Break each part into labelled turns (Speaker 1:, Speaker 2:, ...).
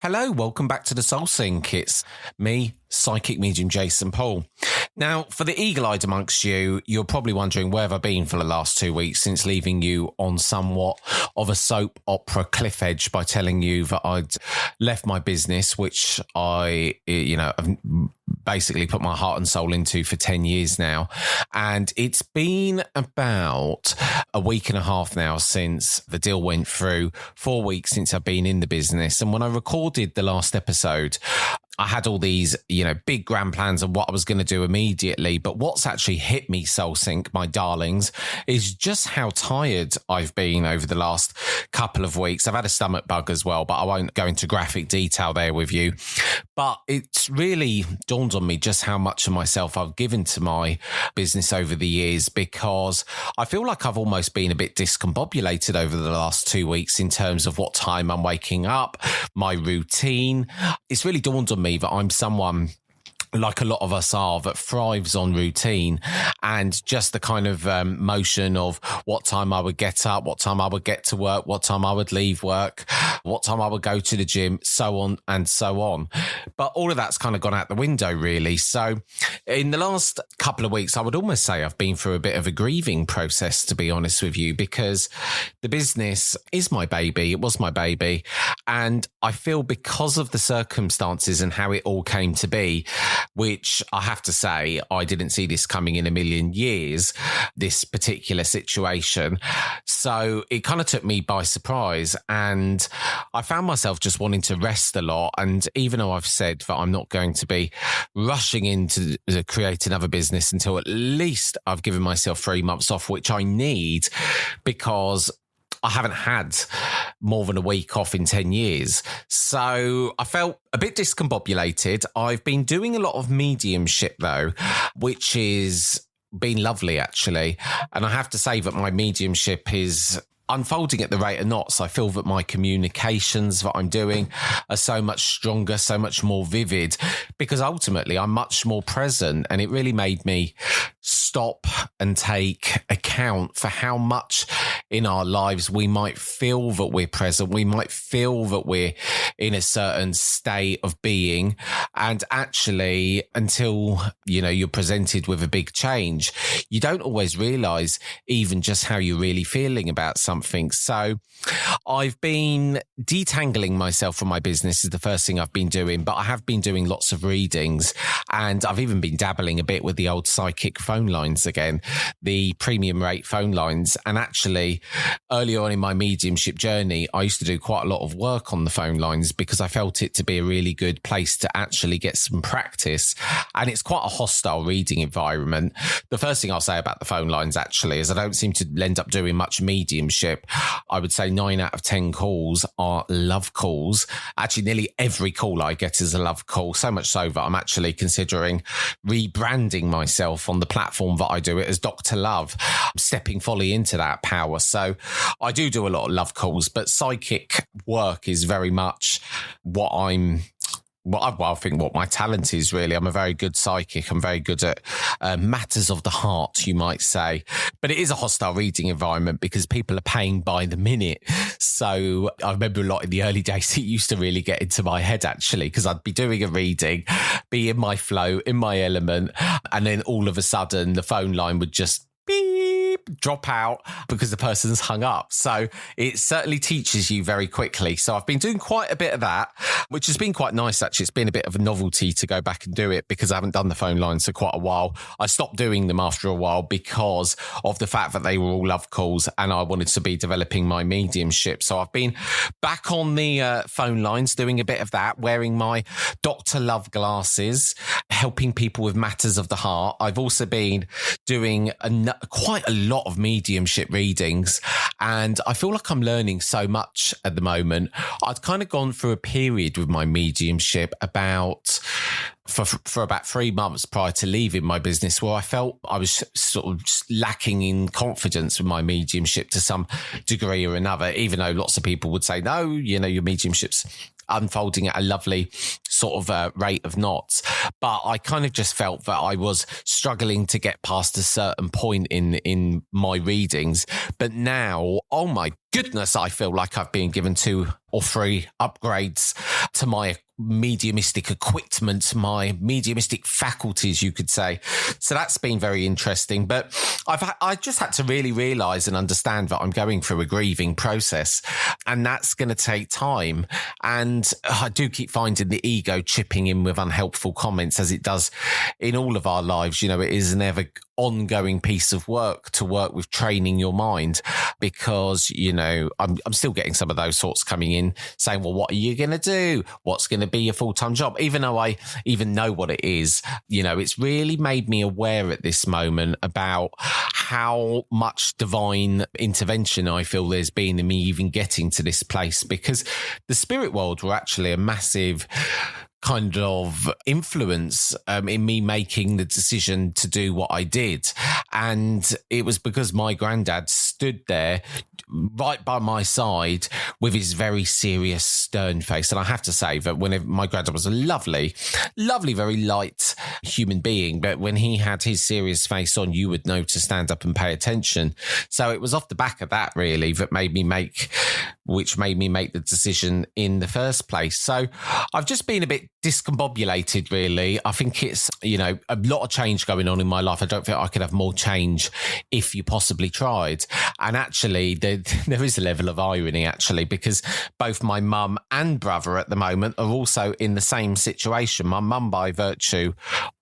Speaker 1: Hello, welcome back to the Soul Sync. It's me, psychic medium Jason Paul. Now, for the eagle-eyed amongst you, you're probably wondering where have I been for the last 2 weeks since leaving you on somewhat of a soap opera cliff edge by telling you that I'd left my business, which I, have basically put my heart and soul into for 10 years now. And it's been about a week and a half now since the deal went through, 4 weeks since I've been in the business. And when I recorded the last episode, I had all these, big grand plans of what I was going to do immediately. But what's actually hit me, Soul Sync, my darlings, is just how tired I've been over the last couple of weeks. I've had a stomach bug as well, but I won't go into graphic detail there with you. But it's really dawned on me just how much of myself I've given to my business over the years, because I feel like I've almost been a bit discombobulated over the last 2 weeks in terms of what time I'm waking up, my routine. It's really dawned on me that I'm someone, like a lot of us are, that thrives on routine and just the kind of motion of what time I would get up, what time I would get to work, what time I would leave work, what time I would go to the gym, so on and so on. But all of that's kind of gone out the window, really. So in the last couple of weeks, I would almost say I've been through a bit of a grieving process, to be honest with you, because the business is my baby. It was my baby. And I feel because of the circumstances and how it all came to be, which I have to say, I didn't see this coming in a million years, this particular situation. So it kind of took me by surprise, and I found myself just wanting to rest a lot. And even though I've said that I'm not going to be rushing into create another business until at least I've given myself 3 months off, which I need because I haven't had more than a week off in 10 years. So I felt a bit discombobulated. I've been doing a lot of mediumship though, which is been lovely actually. And I have to say that my mediumship is unfolding at the rate of knots. I feel that my communications that I'm doing are so much stronger, so much more vivid, because ultimately I'm much more present. And it really made me stop and take account for how much in our lives we might feel that we're present. We might feel that we're in a certain state of being. And actually, until, you're presented with a big change, you don't always realize even just how you're really feeling about something. So I've been detangling myself from my business is the first thing I've been doing, but I have been doing lots of readings, and I've even been dabbling a bit with the old psychic phone lines again, the premium rate phone lines. And actually, earlier on in my mediumship journey, I used to do quite a lot of work on the phone lines because I felt it to be a really good place to actually get some practice. And it's quite a hostile reading environment. The first thing I'll say about the phone lines actually is I don't seem to end up doing much mediumship. I would say 9 out of 10 calls are love calls. Actually, nearly every call I get is a love call, so much so that I'm actually considering rebranding myself on the platform that I do it as Dr. Love. I'm stepping fully into that power. So I do a lot of love calls, but psychic work is very much what I think what my talent is, really. I'm a very good psychic. I'm very good at matters of the heart, you might say. But it is a hostile reading environment because people are paying by the minute. So I remember a lot in the early days, it used to really get into my head, actually, because I'd be doing a reading, be in my flow, in my element, and then all of a sudden the phone line would just drop out because the person's hung up. So it certainly teaches you very quickly. So I've been doing quite a bit of that, which has been quite nice, actually. It's been a bit of a novelty to go back and do it because I haven't done the phone lines for quite a while. I stopped doing them after a while because of the fact that they were all love calls and I wanted to be developing my mediumship. So I've been back on the phone lines, doing a bit of that, wearing my Dr. Love glasses, helping people with matters of the heart. I've also been doing quite a lot of mediumship readings, and I feel like I'm learning so much at the moment. I'd kind of gone through a period with my mediumship for about 3 months prior to leaving my business where I felt I was sort of lacking in confidence with my mediumship to some degree or another, even though lots of people would say, no, your mediumship's unfolding at a lovely sort of rate of knots. But I kind of just felt that I was struggling to get past a certain point in my readings. But now, oh my goodness, I feel like I've been given 2 or 3 upgrades to my mediumistic equipment, my mediumistic faculties, you could say. So that's been very interesting. But I just had to really realise and understand that I'm going through a grieving process, and that's going to take time. And I do keep finding the ego chipping in with unhelpful comments, as it does in all of our lives. You know, it is an ever ongoing piece of work to work with training your mind, because, you know, I'm still getting some of those thoughts coming in saying, well, what are you going to do? What's going to be your full-time job? Even though I even know what it is, you know, it's really made me aware at this moment about how much divine intervention I feel there's been in me even getting to this place, because the spirit world were actually a massive kind of influence in me making the decision to do what I did. And it was because my granddad stood there right by my side with his very serious, stern face. And I have to say that whenever my granddad was a lovely, very light human being, but when he had his serious face on, you would know to stand up and pay attention. So it was off the back of that, really, that made me make the decision in the first place. So I've just been a bit discombobulated, really. I think it's, you know, a lot of change going on in my life. I don't think I could have more change if you possibly tried. And actually, there is a level of irony, actually, because both my mum and brother at the moment are also in the same situation. My mum, by virtue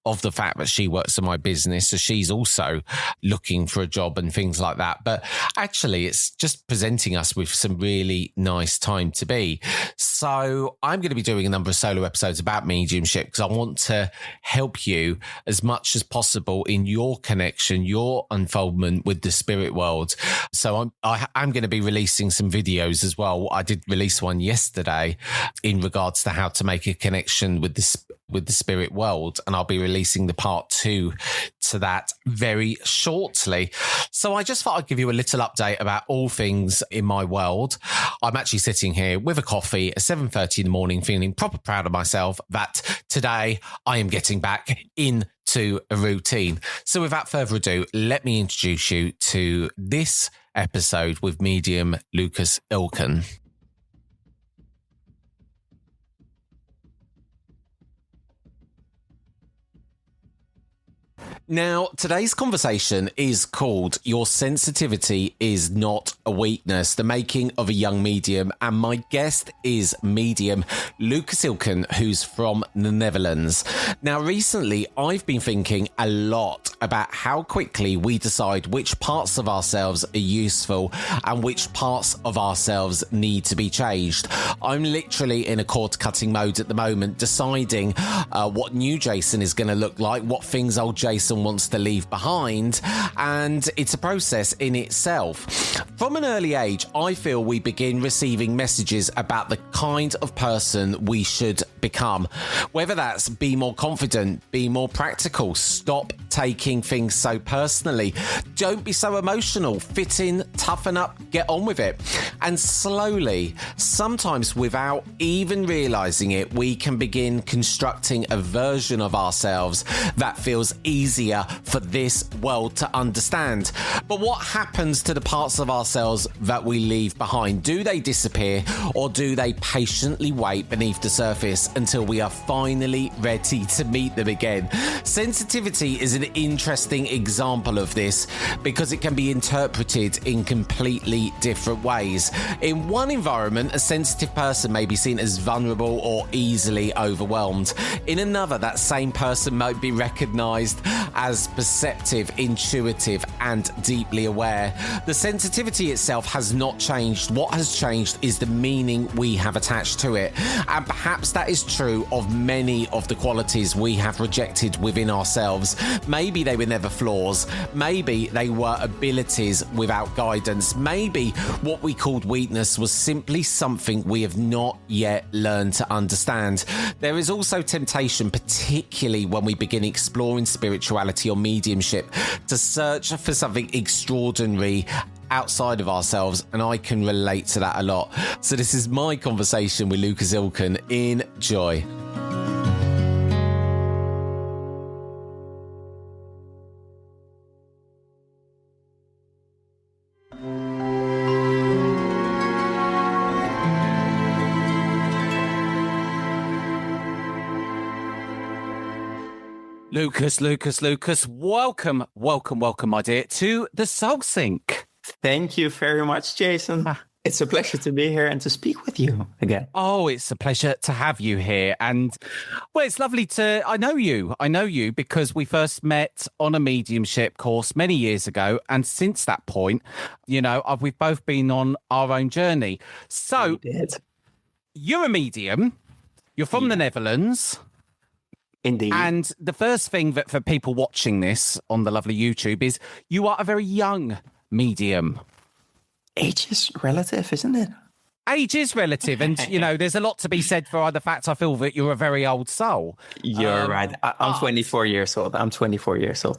Speaker 1: of the fact that she works in my business, so she's also looking for a job and things like that. But actually, it's just presenting us with some really nice time to be. So I'm going to be doing a number of solo episodes about mediumship, because I want to help you as much as possible in your connection, your unfoldment with the spirit world. So I'm going to be releasing some videos as well. I did release one yesterday in regards to how to make a connection with the spirit world, and I'll be releasing the part 2 to that very shortly. So I just thought I'd give you a little update about all things in my world. I'm actually sitting here with a coffee at 7:30 in the morning, feeling proper proud of myself that today I am getting back into a routine. So without further ado, let me introduce you to this episode with medium Lucas Ilcken. Now, today's conversation is called Your Sensitivity is Not a Weakness, the making of a young medium. And my guest is medium Lucas Ilcken, who's from the Netherlands. Now, recently, I've been thinking a lot about how quickly we decide which parts of ourselves are useful and which parts of ourselves need to be changed. I'm literally in a cord-cutting mode at the moment, deciding what new Jason is going to look like, what things old Jason wants to leave behind, and it's a process in itself. From an early age, I feel we begin receiving messages about the kind of person we should become, whether that's be more confident, be more practical, stop taking things so personally, don't be so emotional, fit in, toughen up, get on with it. And slowly, sometimes without even realizing it, we can begin constructing a version of ourselves that feels easier for this world to understand. But what happens to the parts of ourselves that we leave behind? Do they disappear, or do they patiently wait beneath the surface until we are finally ready to meet them again? Sensitivity is an interesting example of this, because it can be interpreted in completely different ways. In one environment, a sensitive person may be seen as vulnerable or easily overwhelmed. In another, that same person might be recognized as perceptive, intuitive, and deeply aware. The sensitivity itself has not changed. What has changed is the meaning we have attached to it. And perhaps that is true of many of the qualities we have rejected within ourselves. Maybe they were never flaws. Maybe they were abilities without guidance. Maybe what we called weakness was simply something we have not yet learned to understand. There is also temptation, particularly when we begin exploring spirituality or mediumship, to search for something extraordinary outside of ourselves, and I can relate to that a lot. So this is my conversation with Lucas Ilcken. Enjoy. Lucas, welcome, my dear, to the Soul Sync.
Speaker 2: Thank you very much, Jason. It's a pleasure to be here and to speak with you again.
Speaker 1: Oh, it's a pleasure to have you here. And, well, it's lovely to... I know you because we first met on a mediumship course many years ago. And since that point, we've both been on our own journey. So, you're a medium. You're from the Netherlands.
Speaker 2: Indeed.
Speaker 1: And the first thing that for people watching this on the lovely YouTube is you are a very young medium.
Speaker 2: Age is relative, isn't it?
Speaker 1: Age is relative. And, there's a lot to be said for the fact I feel that you're a very old soul.
Speaker 2: You're right. I'm 24 years old.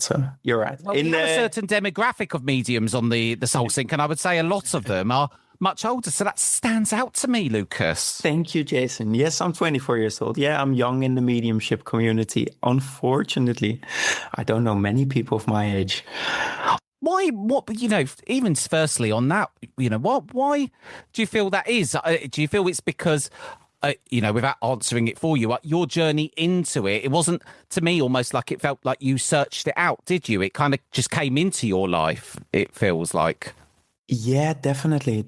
Speaker 2: So you're right.
Speaker 1: Well, we have a certain demographic of mediums on the Soul Sync, and I would say a lot of them are much older. So that stands out to me, Lucas.
Speaker 2: Thank you, Jason. Yes, I'm 24 years old. Yeah, I'm young in the mediumship community. Unfortunately, I don't know many people of my age.
Speaker 1: Why? What? Even firstly on that, why do you feel that is? Do you feel it's because, without answering it for you, your journey into it wasn't, to me, almost like it felt like you searched it out, did you? It kind of just came into your life, it feels like.
Speaker 2: Yeah, definitely.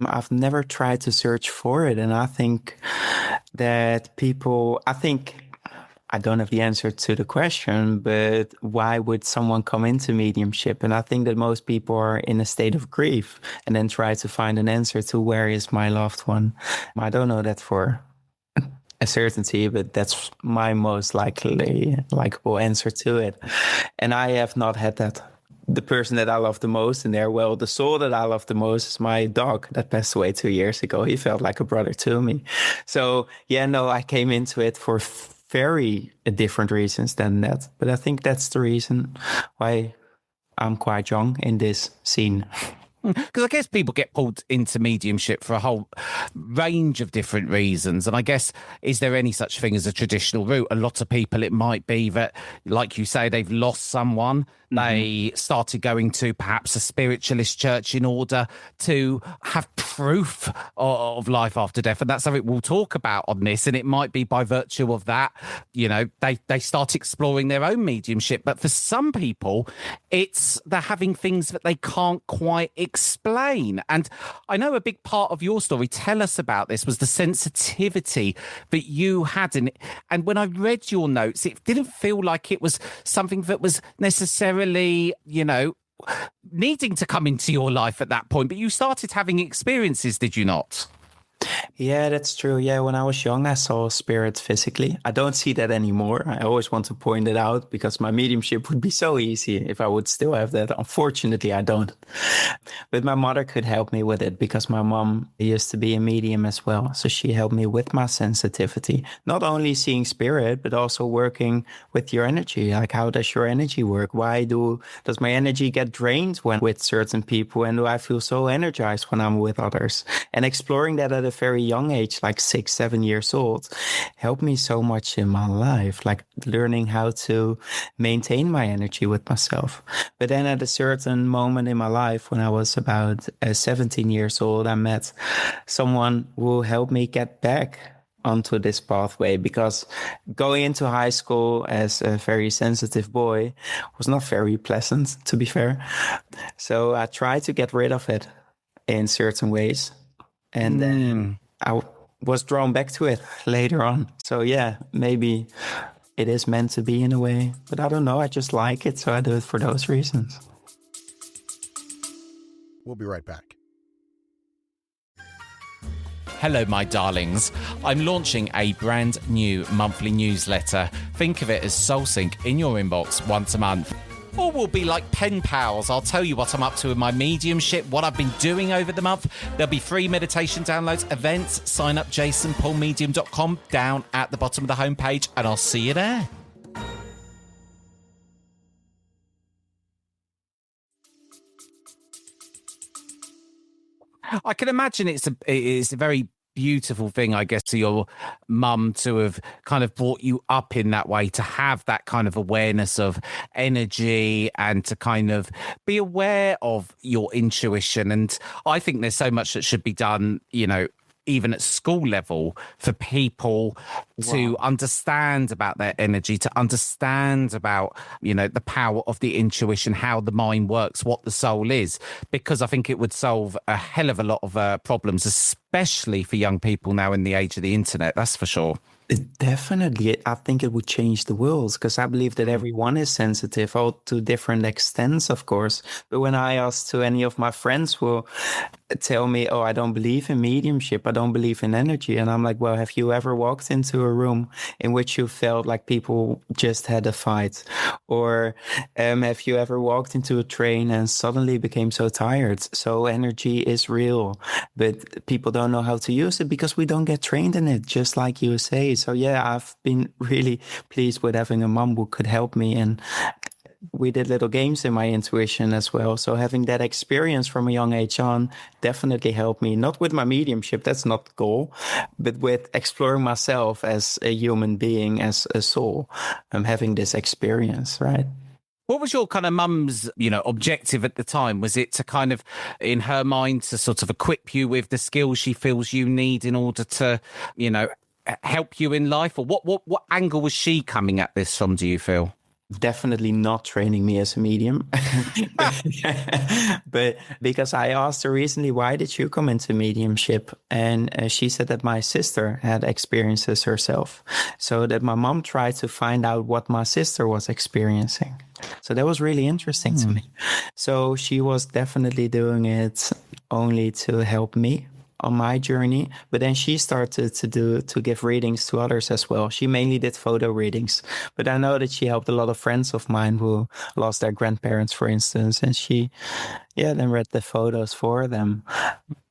Speaker 2: I've never tried to search for it. And I think that I don't have the answer to the question, but why would someone come into mediumship? And I think that most people are in a state of grief and then try to find an answer to where is my loved one. I don't know that for a certainty, but that's my most likable answer to it. And I have not had that. The person that I love the most in there, the soul that I love the most is my dog that passed away 2 years ago. He felt like a brother to me. So, I came into it for very different reasons than that. But I think that's the reason why I'm quite young in this scene.
Speaker 1: Because I guess people get pulled into mediumship for a whole range of different reasons. And I guess, is there any such thing as a traditional route? A lot of people, it might be that, like you say, they've lost someone. They started going to perhaps a spiritualist church in order to have proof of life after death. And that's something we'll talk about on this. And it might be by virtue of that, they start exploring their own mediumship. But for some people, they're having things that they can't quite explain. And I know a big part of your story, tell us about this, was the sensitivity that you had in it. And when I read your notes, it didn't feel like it was something that was necessarily, needing to come into your life at that point, but you started having experiences, did you not?
Speaker 2: Yeah, that's true. Yeah, when I was young, I saw spirits physically. I don't see that anymore. I always want to point it out because my mediumship would be so easy if I would still have that. Unfortunately, I don't. But my mother could help me with it because my mom used to be a medium as well. So she helped me with my sensitivity, not only seeing spirit, but also working with your energy. Like, how does your energy work? Does my energy get drained when with certain people? And do I feel so energized when I'm with others? And exploring that at a very young age, like 6, 7 years old, helped me so much in my life, like learning how to maintain my energy with myself. But then at a certain moment in my life, when I was about 17 years old, I met someone who helped me get back onto this pathway, because going into high school as a very sensitive boy was not very pleasant, to be fair. So I tried to get rid of it in certain ways. And then I was drawn back to it later on. So yeah, maybe it is meant to be in a way, but I don't know. I just like it, so I do it for those reasons.
Speaker 3: We'll be right back.
Speaker 1: Hello, my darlings. I'm launching a brand new monthly newsletter. Think of it as Soul Sync in your inbox once a month. Or we'll be like pen pals. I'll tell you what I'm up to in my mediumship, what I've been doing over the month. There'll be free meditation downloads, events. Sign up jasonpaulmedium.com down at the bottom of the homepage, and I'll see you there. I can imagine it's a very beautiful thing, I guess, to your mum to have kind of brought you up in that way, to have that kind of awareness of energy and to kind of be aware of your intuition. And I think there's so much that should be done, even at school level, for people to understand about their energy, to understand about, the power of the intuition, how the mind works, what the soul is, because I think it would solve a hell of a lot of problems, especially for young people now in the age of the internet. That's for sure.
Speaker 2: Definitely. I think it would change the world, because I believe that everyone is sensitive, all to different extents, of course. But when I ask to any of my friends who tell me, oh, I don't believe in mediumship, I don't believe in energy. And I'm like, well, have you ever walked into a room in which you felt like people just had a fight? Or have you ever walked into a train and suddenly became so tired? So energy is real, but people don't know how to use it because we don't get trained in it, just like you say. So yeah, I've been really pleased with having a mom who could help me, and we did little games in my intuition as well. So having that experience from a young age on definitely helped me, not with my mediumship, that's not the goal, but with exploring myself as a human being, as a soul. I'm having this experience, right?
Speaker 1: What was your kind of mum's, objective at the time? Was it to kind of, in her mind, to sort of equip you with the skills she feels you need in order to, help you in life? Or what angle was she coming at this from, do you feel?
Speaker 2: Definitely not training me as a medium. But because I asked her recently, why did you come into mediumship? And she said that my sister had experiences herself. So that my mom tried to find out what my sister was experiencing. So that was really interesting to me. So she was definitely doing it only to help me on my journey, but then she started to give readings to others as well. She mainly did photo readings, but I know that she helped a lot of friends of mine who lost their grandparents, for instance, and she then read the photos for them.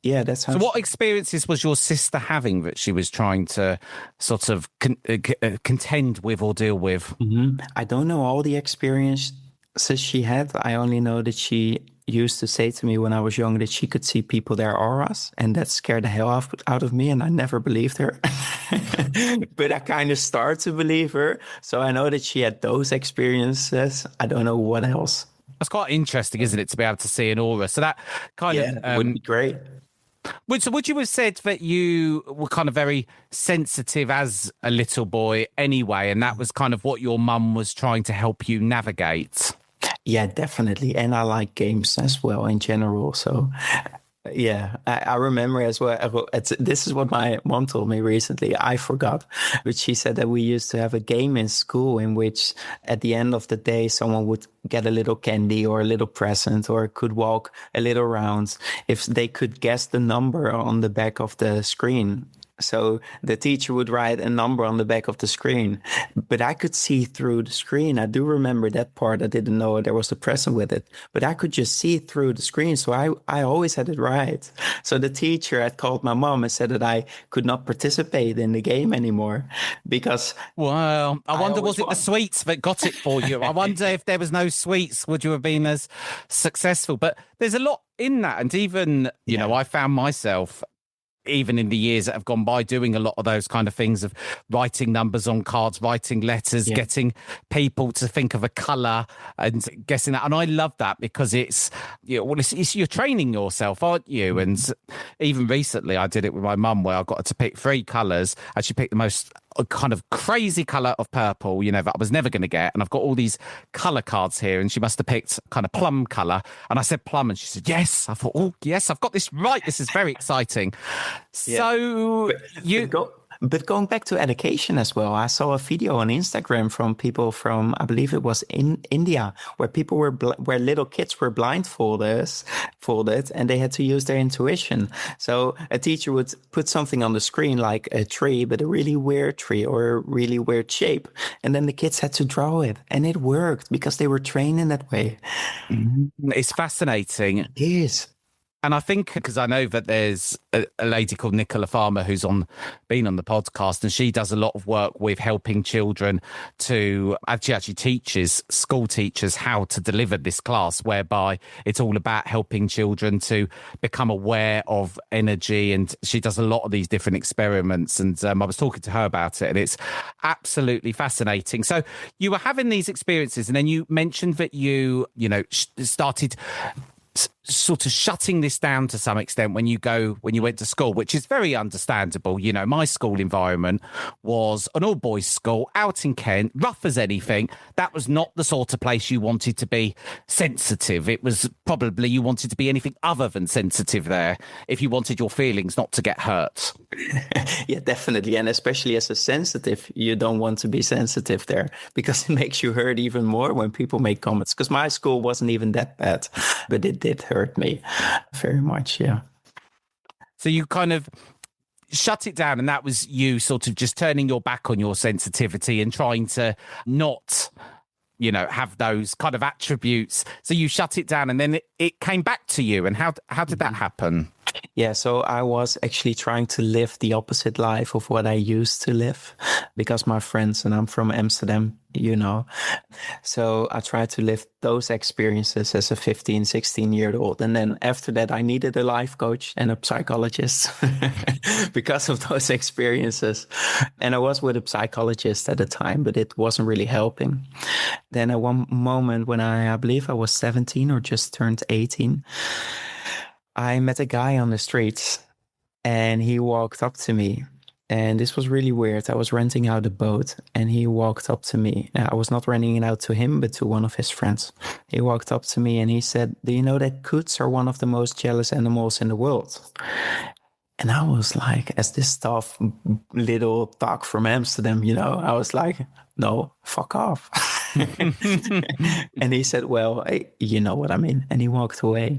Speaker 2: Yeah, that's how.
Speaker 1: So what experiences was your sister having that she was trying to sort of contend with or deal with?
Speaker 2: I don't know all the experiences she had. I only know that she used to say to me when I was young that she could see people, their auras, and that scared the hell out of me, and I never believed her. But I kind of started to believe her. So I know that she had those experiences. I don't know what else.
Speaker 1: That's quite interesting, isn't it, to be able to see an aura? So that kind of
Speaker 2: would be great.
Speaker 1: Would you have said that you were kind of very sensitive as a little boy anyway, and that was kind of what your mum was trying to help you navigate?
Speaker 2: Yeah, definitely. And I like games as well in general. So yeah, I remember as well. This is what my mom told me recently. I forgot, but she said that we used to have a game in school in which at the end of the day, someone would get a little candy or a little present or could walk a little round if they could guess the number on the back of the screen. So the teacher would write a number on the back of the screen, but I could see through the screen. I do remember that part. I didn't know there was a present with it, but I could just see through the screen. So I always had it right. So the teacher had called my mom and said that I could not participate in the game anymore because...
Speaker 1: Well, I wonder, was it the sweets that got it for you? I wonder if there was no sweets, would you have been as successful? But there's a lot in that. And even, you know, I found myself... even in the years that have gone by, doing a lot of those kind of things of writing numbers on cards, writing letters, getting people to think of a colour and guessing that. And I love that because it's, you're training yourself, aren't you? And even recently I did it with my mum where I got her to pick 3 colours and she picked the most kind of crazy colour of purple, that I was never going to get. And I've got all these colour cards here and she must have picked kind of plum colour. And I said plum and she said, yes. I thought, oh, yes, I've got this right. This is very exciting. So
Speaker 2: But going back to education as well, I saw a video on Instagram from people from, I believe it was in India, where people where little kids were folded, and they had to use their intuition. So a teacher would put something on the screen like a tree, but a really weird tree or a really weird shape. And then the kids had to draw it. And it worked because they were trained in that way.
Speaker 1: It's fascinating.
Speaker 2: It is.
Speaker 1: And I think, because I know that there's a lady called Nicola Farmer who's been on the podcast, and she does a lot of work with helping children to actually teaches school teachers how to deliver this class, whereby it's all about helping children to become aware of energy. And she does a lot of these different experiments. And I was talking to her about it, and it's absolutely fascinating. So you were having these experiences, and then you mentioned that you started
Speaker 3: sort of shutting this down to some extent when you went to school, which is very understandable. You know, my school environment was an all boys school out in Kent, rough as anything. That was not the sort of place you wanted to be sensitive. It was probably you wanted to be anything other than sensitive there if you wanted your feelings not to get hurt.
Speaker 2: Yeah, definitely. And especially as a sensitive, you don't want to be sensitive there because it makes you hurt even more when people make comments. Because my school wasn't even that bad, but it did hurt me very much. Yeah.
Speaker 3: So you kind of shut it down, and that was you sort of just turning your back on your sensitivity and trying to not, you know, have those kind of attributes. So you shut it down, and then it came back to you. And how did that happen?
Speaker 2: Yeah, so I was actually trying to live the opposite life of what I used to live because my friends, and I'm from Amsterdam, you know. So I tried to live those experiences as a 15, 16-year-old. And then after that, I needed a life coach and a psychologist because of those experiences. And I was with a psychologist at the time, but it wasn't really helping. Then at one moment when I believe I was 17 or just turned 18, I met a guy on the streets and he walked up to me. And this was really weird. I was renting out a boat and he walked up to me. I was not renting it out to him, but to one of his friends. He walked up to me and he said, "Do you know that coots are one of the most jealous animals in the world?" And I was like, as this tough little dog from Amsterdam, you know, I was like, "No, fuck off." And he said, "Well, you know what I mean." And he walked away.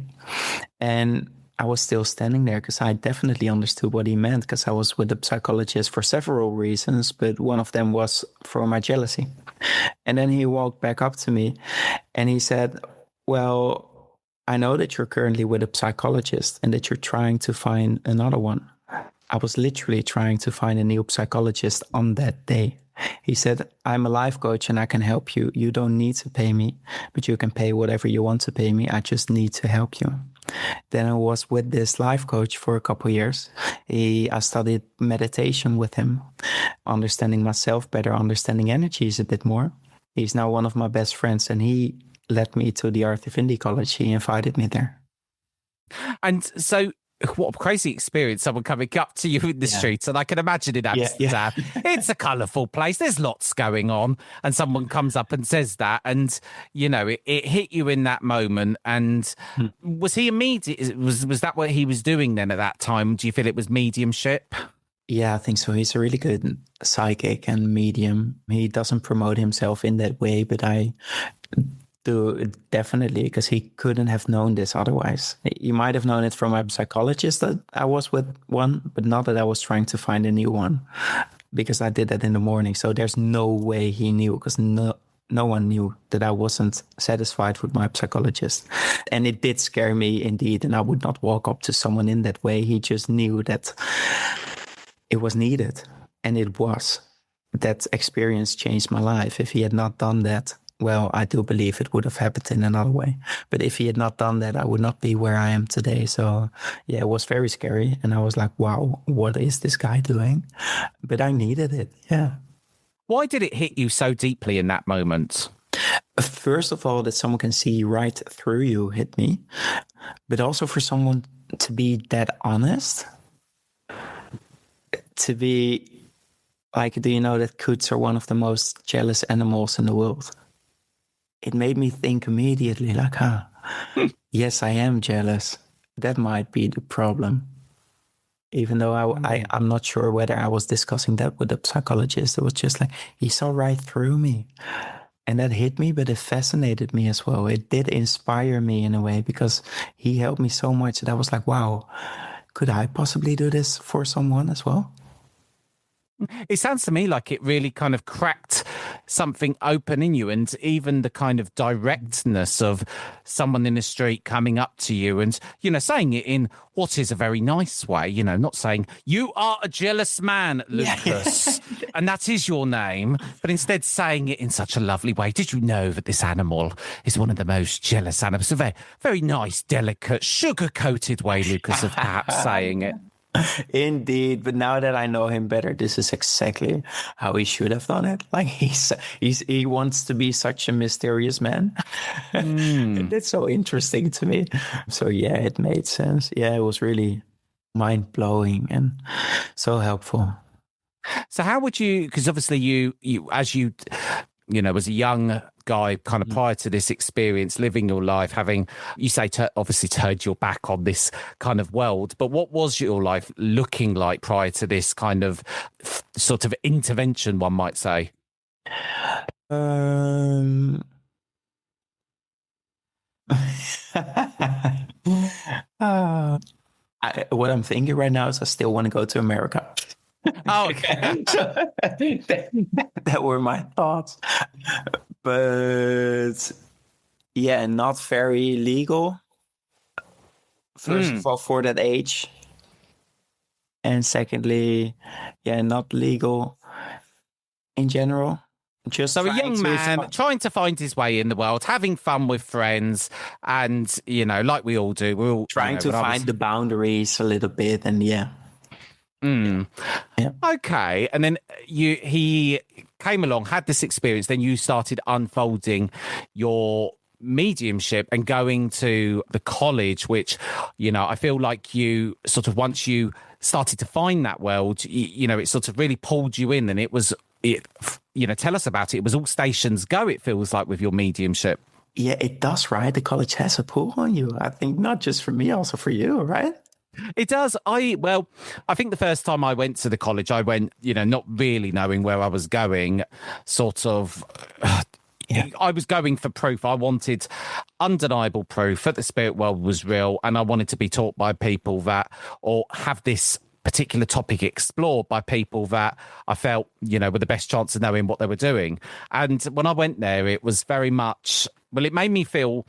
Speaker 2: And I was still standing there because I definitely understood what he meant because I was with a psychologist for several reasons, but one of them was for my jealousy. And then he walked back up to me and he said, "Well, I know that you're currently with a psychologist and that you're trying to find another one." I was literally trying to find a new psychologist on that day. He said, "I'm a life coach and I can help you. You don't need to pay me, but you can pay whatever you want to pay me. I just need to help you." Then I was with this life coach for a couple of years. I studied meditation with him, understanding myself better, understanding energies a bit more. He's now one of my best friends and he led me to the Arthur Findlay College. He invited me there.
Speaker 3: And so what a crazy experience, someone coming up to you in the streets. And I can imagine in Amsterdam, it's a colourful place. There's lots going on. And someone comes up and says that. And, you know, it hit you in that moment. And was he immediate? Was that what he was doing then at that time? Do you feel it was mediumship?
Speaker 2: Yeah, I think so. He's a really good psychic and medium. He doesn't promote himself in that way, but I do definitely, because he couldn't have known this otherwise. He might have known it from a psychologist that I was with one, but not that I was trying to find a new one, because I did that in the morning. So there's no way he knew, because no one knew that I wasn't satisfied with my psychologist. And it did scare me indeed. And I would not walk up to someone in that way. He just knew that it was needed. And it was. That experience changed my life. If he had not done that, well, I do believe it would have happened in another way. But if he had not done that, I would not be where I am today. So yeah, it was very scary. And I was like, wow, what is this guy doing? But I needed it. Yeah.
Speaker 3: Why did it hit you so deeply in that moment?
Speaker 2: First of all, that someone can see right through you hit me. But also for someone to be that honest. To be like, do you know that coots are one of the most jealous animals in the world? It made me think immediately, like, yes, I am jealous. That might be the problem. Even though I'm not sure whether I was discussing that with a psychologist. It was just like, he saw right through me. And that hit me, but it fascinated me as well. It did inspire me in a way because he helped me so much that I was like, wow, could I possibly do this for someone as well?
Speaker 3: It sounds to me like it really kind of cracked something open in you, and even the kind of directness of someone in the street coming up to you and, you know, saying it in what is a very nice way, you know, not saying, "You are a jealous man, Lucas," and that is your name, but instead saying it in such a lovely way. "Did you know that this animal is one of the most jealous animals?" A very, very nice, delicate, sugar-coated way, Lucas, of perhaps saying it.
Speaker 2: Indeed, but now that I know him better, this is exactly how he should have done it. Like he wants to be such a mysterious man. That's so interesting to me. So yeah, it made sense. Yeah, it was really mind blowing and so helpful.
Speaker 3: So how would you? Because obviously you know, as a young guy, kind of prior to this experience, living your life, having, you say, obviously turned your back on this kind of world. But what was your life looking like prior to this kind of sort of intervention, one might say?
Speaker 2: What I'm thinking right now is I still want to go to America.
Speaker 3: Oh, okay.
Speaker 2: So, that were my thoughts. But yeah, not very legal. First of all, for that age. And secondly, yeah, not legal in general. Just
Speaker 3: so a young man trying to find his way in the world, having fun with friends, and, you know, like we all do, we're all
Speaker 2: trying to find the boundaries a little bit, and yeah. Yeah.
Speaker 3: Okay, and then he came along, had this experience, then you started unfolding your mediumship and going to the college, which, you know, I feel like you sort of, once you started to find that world, you know, it sort of really pulled you in, and you know, tell us about it. It was all stations go, it feels like, with your mediumship.
Speaker 2: Yeah, it does, right? The college has a pull on you. I think not just for me, also for you, right?
Speaker 3: It does. I think the first time I went to the college, I went, you know, not really knowing where I was going, sort of. Yeah. I was going for proof. I wanted undeniable proof that the spirit world was real, and I wanted to be taught by people that, or have this particular topic explored by people that I felt, you know, were the best chance of knowing what they were doing. And when I went there, it was very much, well, it made me feel,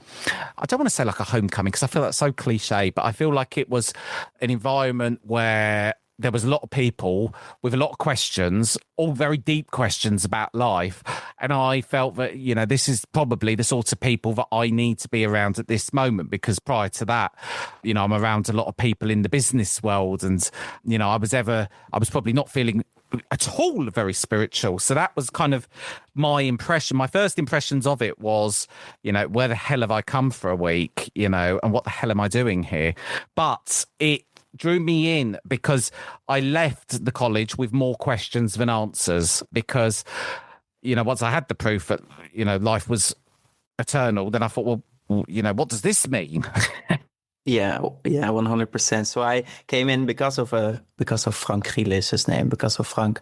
Speaker 3: I don't want to say like a homecoming, because I feel that's so cliche, but I feel like it was an environment where there was a lot of people with a lot of questions, all very deep questions about life. And I felt that, you know, this is probably the sorts of people that I need to be around at this moment, because prior to that, you know, I'm around a lot of people in the business world, and, you know, I was probably not feeling at all very spiritual. So that was kind of my impression. My first impressions of it was, you know, where the hell have I come for a week, you know, and what the hell am I doing here? But it drew me in because I left the college with more questions than answers, because, you know, once I had the proof that, you know, life was eternal, then I thought, well, you know, what does this mean?
Speaker 2: Yeah, 100%. So I came in because of Frank Giel is his name, because of Frank,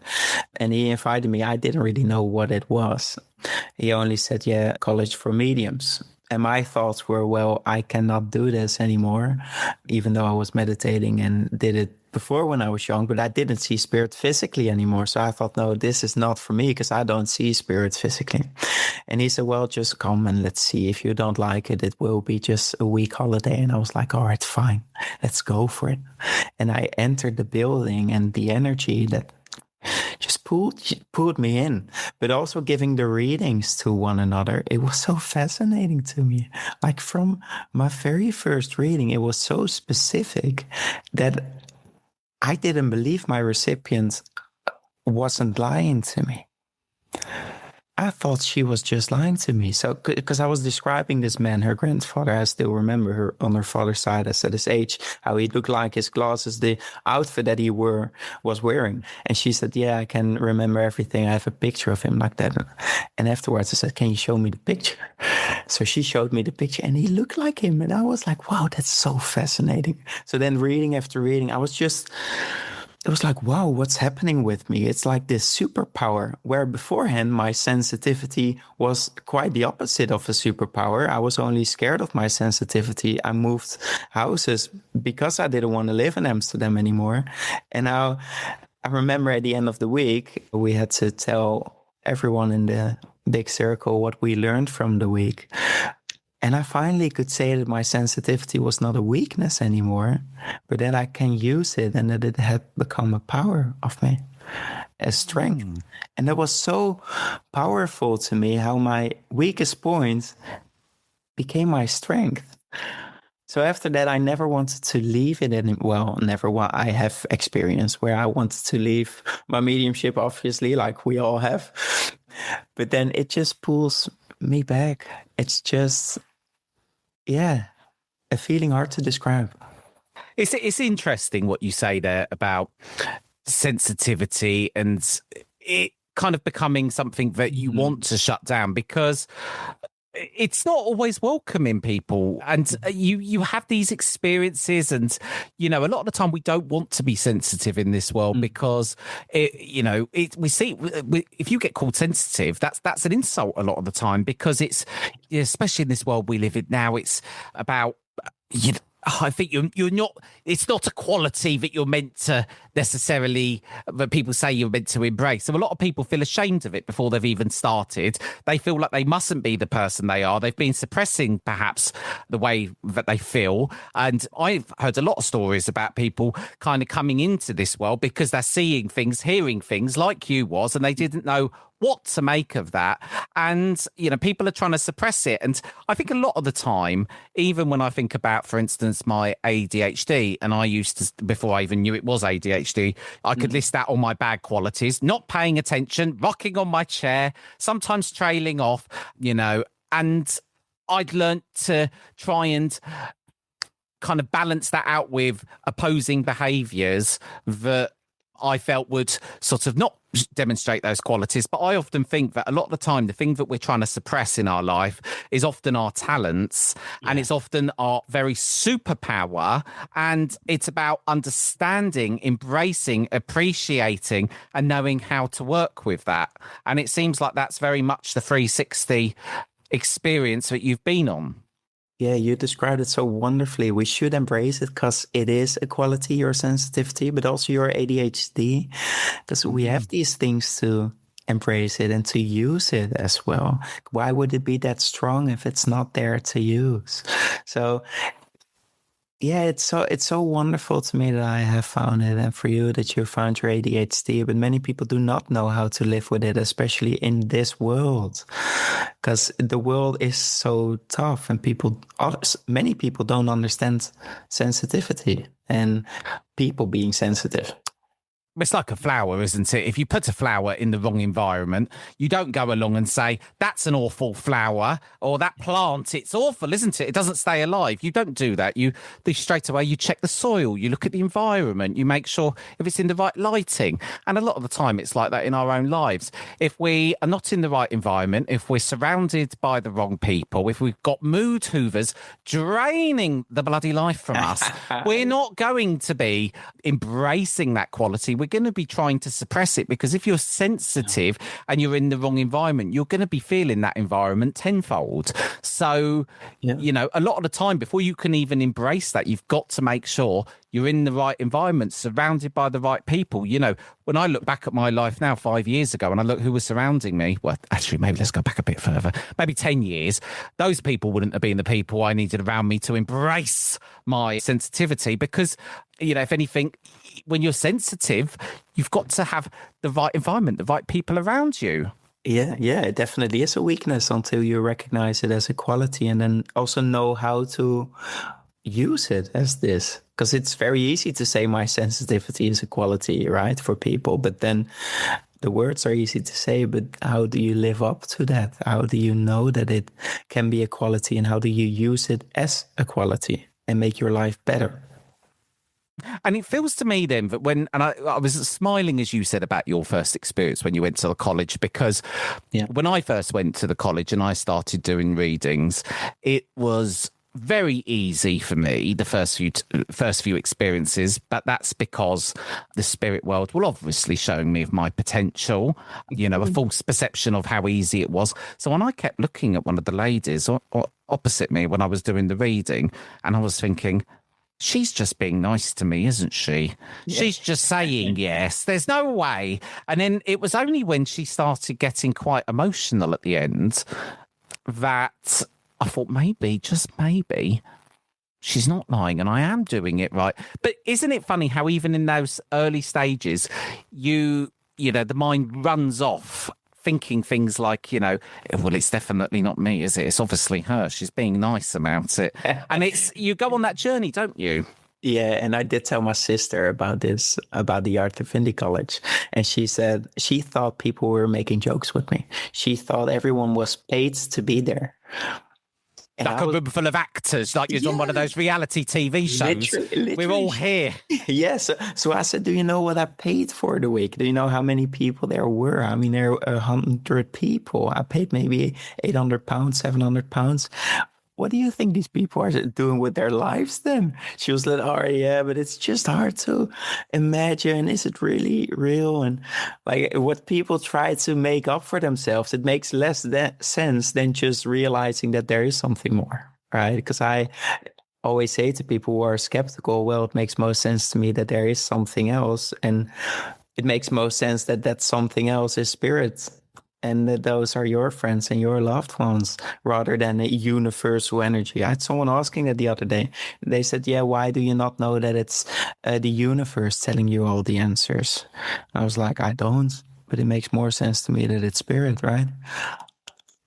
Speaker 2: and he invited me. I didn't really know what it was. He only said, yeah, college for mediums. And my thoughts were, well, I cannot do this anymore, even though I was meditating and did it before when I was young, but I didn't see spirit physically anymore. So I thought, no, this is not for me, because I don't see spirit physically. And he said, well, just come and let's see. If you don't like it, it will be just a week holiday. And I was like, all right, fine, let's go for it. And I entered the building, and the energy that just pulled me in, but also giving the readings to one another. It was so fascinating to me. Like from my very first reading, it was so specific that I didn't believe my recipient wasn't lying to me. I thought she was just lying to me. So, because I was describing this man, her grandfather, I still remember her on her father's side, as at his age, how he looked like, his glasses, the outfit that he was wearing. And she said, yeah, I can remember everything. I have a picture of him like that. And afterwards I said, can you show me the picture? So she showed me the picture, and he looked like him. And I was like, wow, that's so fascinating. So then reading after reading, it was like, wow, what's happening with me? It's like this superpower, where beforehand my sensitivity was quite the opposite of a superpower. I was only scared of my sensitivity. I moved houses because I didn't want to live in Amsterdam anymore. And now I remember at the end of the week, we had to tell everyone in the big circle what we learned from the week. And I finally could say that my sensitivity was not a weakness anymore, but that I can use it, and that it had become a power of me, a strength. And that was so powerful to me, how my weakest point became my strength. So after that, I never wanted to leave it I have experience where I wanted to leave my mediumship, obviously, like we all have. But then it just pulls me back. It's just, yeah, a feeling hard to describe.
Speaker 3: It's interesting what you say there about sensitivity and it kind of becoming something that you want to shut down, because it's not always welcome in people, and you have these experiences, and a lot of the time we don't want to be sensitive in this world because we see if you get called sensitive, that's an insult a lot of the time, because it's, especially in this world we live in now, it's about I think you're not. It's not a quality that you're meant to necessarily. That people say you're meant to embrace. So a lot of people feel ashamed of it before they've even started. They feel like they mustn't be the person they are. They've been suppressing perhaps the way that they feel. And I've heard a lot of stories about people kind of coming into this world because they're seeing things, hearing things like you was, and they didn't know what to make of that. And people are trying to suppress it, and I think a lot of the time, even when I think about, for instance, my ADHD, and I used to, before I even knew it was ADHD, I could list out all my bad qualities: not paying attention, rocking on my chair, sometimes trailing off, and I'd learnt to try and kind of balance that out with opposing behaviours that I felt would sort of not demonstrate those qualities. But I often think that a lot of the time, the thing that we're trying to suppress in our life is often our talents, and it's often our very superpower. And it's about understanding, embracing, appreciating, and knowing how to work with that. And it seems like that's very much the 360 experience that you've been on.
Speaker 2: Yeah, you described it so wonderfully. We should embrace it because it is a quality, your sensitivity, but also your ADHD, because we have these things to embrace it and to use it as well. Why would it be that strong if it's not there to use? So yeah, it's so wonderful to me that I have found it, and for you that you found your ADHD. But many people do not know how to live with it, especially in this world, because the world is so tough, and many people don't understand sensitivity and people being sensitive.
Speaker 3: It's like a flower, isn't it? If you put a flower in the wrong environment, you don't go along and say, that's an awful flower, or that plant, it's awful, isn't it? It doesn't stay alive. You don't do that. You straight away, you check the soil, you look at the environment, you make sure if it's in the right lighting. And a lot of the time it's like that in our own lives. If we are not in the right environment, if we're surrounded by the wrong people, if we've got mood hoovers draining the bloody life from us, we're not going to be embracing that quality. We're going to be trying to suppress it, because if you're sensitive and you're in the wrong environment, you're going to be feeling that environment tenfold. So, a lot of the time, before you can even embrace that, you've got to make sure you're in the right environment, surrounded by the right people. When I look back at my life now, 5 years ago, and I look who was surrounding me, well, actually, maybe let's go back a bit further, maybe 10 years, those people wouldn't have been the people I needed around me to embrace my sensitivity, because, if anything, when you're sensitive, you've got to have the right environment, the right people around you.
Speaker 2: Yeah, it definitely is a weakness until you recognize it as a quality, and then also know how to use it as this. Because it's very easy to say my sensitivity is a quality, right, for people. But then the words are easy to say, but how do you live up to that? How do you know that it can be a quality, and how do you use it as a quality and make your life better?
Speaker 3: And it feels to me then that I was smiling as you said about your first experience when you went to the college, because when I first went to the college and I started doing readings, it was very easy for me, the first few experiences, but that's because the spirit world will obviously showing me of my potential, a false perception of how easy it was. So when I kept looking at one of the ladies opposite me when I was doing the reading, and I was thinking, she's just being nice to me, isn't she? Yeah. She's just saying yes. There's no way. And then it was only when she started getting quite emotional at the end that I thought, maybe, just maybe, she's not lying and I am doing it right. But isn't it funny how even in those early stages, the mind runs off thinking things like, well, it's definitely not me, is it? It's obviously her. She's being nice about it. And you go on that journey, don't you?
Speaker 2: Yeah, and I did tell my sister about this, about the Arthur Findlay College. And she said she thought people were making jokes with me. She thought everyone was paid to be there. And
Speaker 3: like a room full of actors, like you're on one of those reality TV shows. Literally. We're all here.
Speaker 2: Yes. So I said, do you know what I paid for the week? Do you know how many people there were? I mean, there were 100 people. I paid maybe £800, £700. What do you think these people are doing with their lives then? She was like, oh, yeah, but it's just hard to imagine. Is it really real? And like what people try to make up for themselves, it makes less sense than just realizing that there is something more, right? Because I always say to people who are skeptical, well, it makes most sense to me that there is something else. And it makes most sense that that something else is spirit. And that those are your friends and your loved ones rather than a universal energy. I had someone asking that the other day. They said, yeah, why do you not know that it's the universe telling you all the answers? I was like, I don't, but it makes more sense to me that it's spirit, right?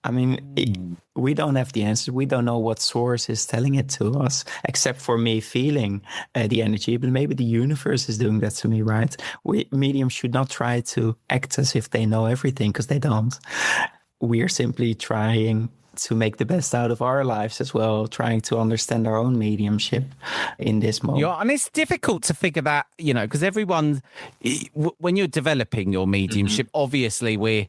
Speaker 2: I mean, we don't have the answer. We don't know what source is telling it to us, except for me feeling the energy. But maybe the universe is doing that to me, right? Mediums should not try to act as if they know everything, because they don't. We're simply trying to make the best out of our lives as well, trying to understand our own mediumship in this moment.
Speaker 3: Yeah, and it's difficult to figure that, because everyone, when you're developing your mediumship, obviously we're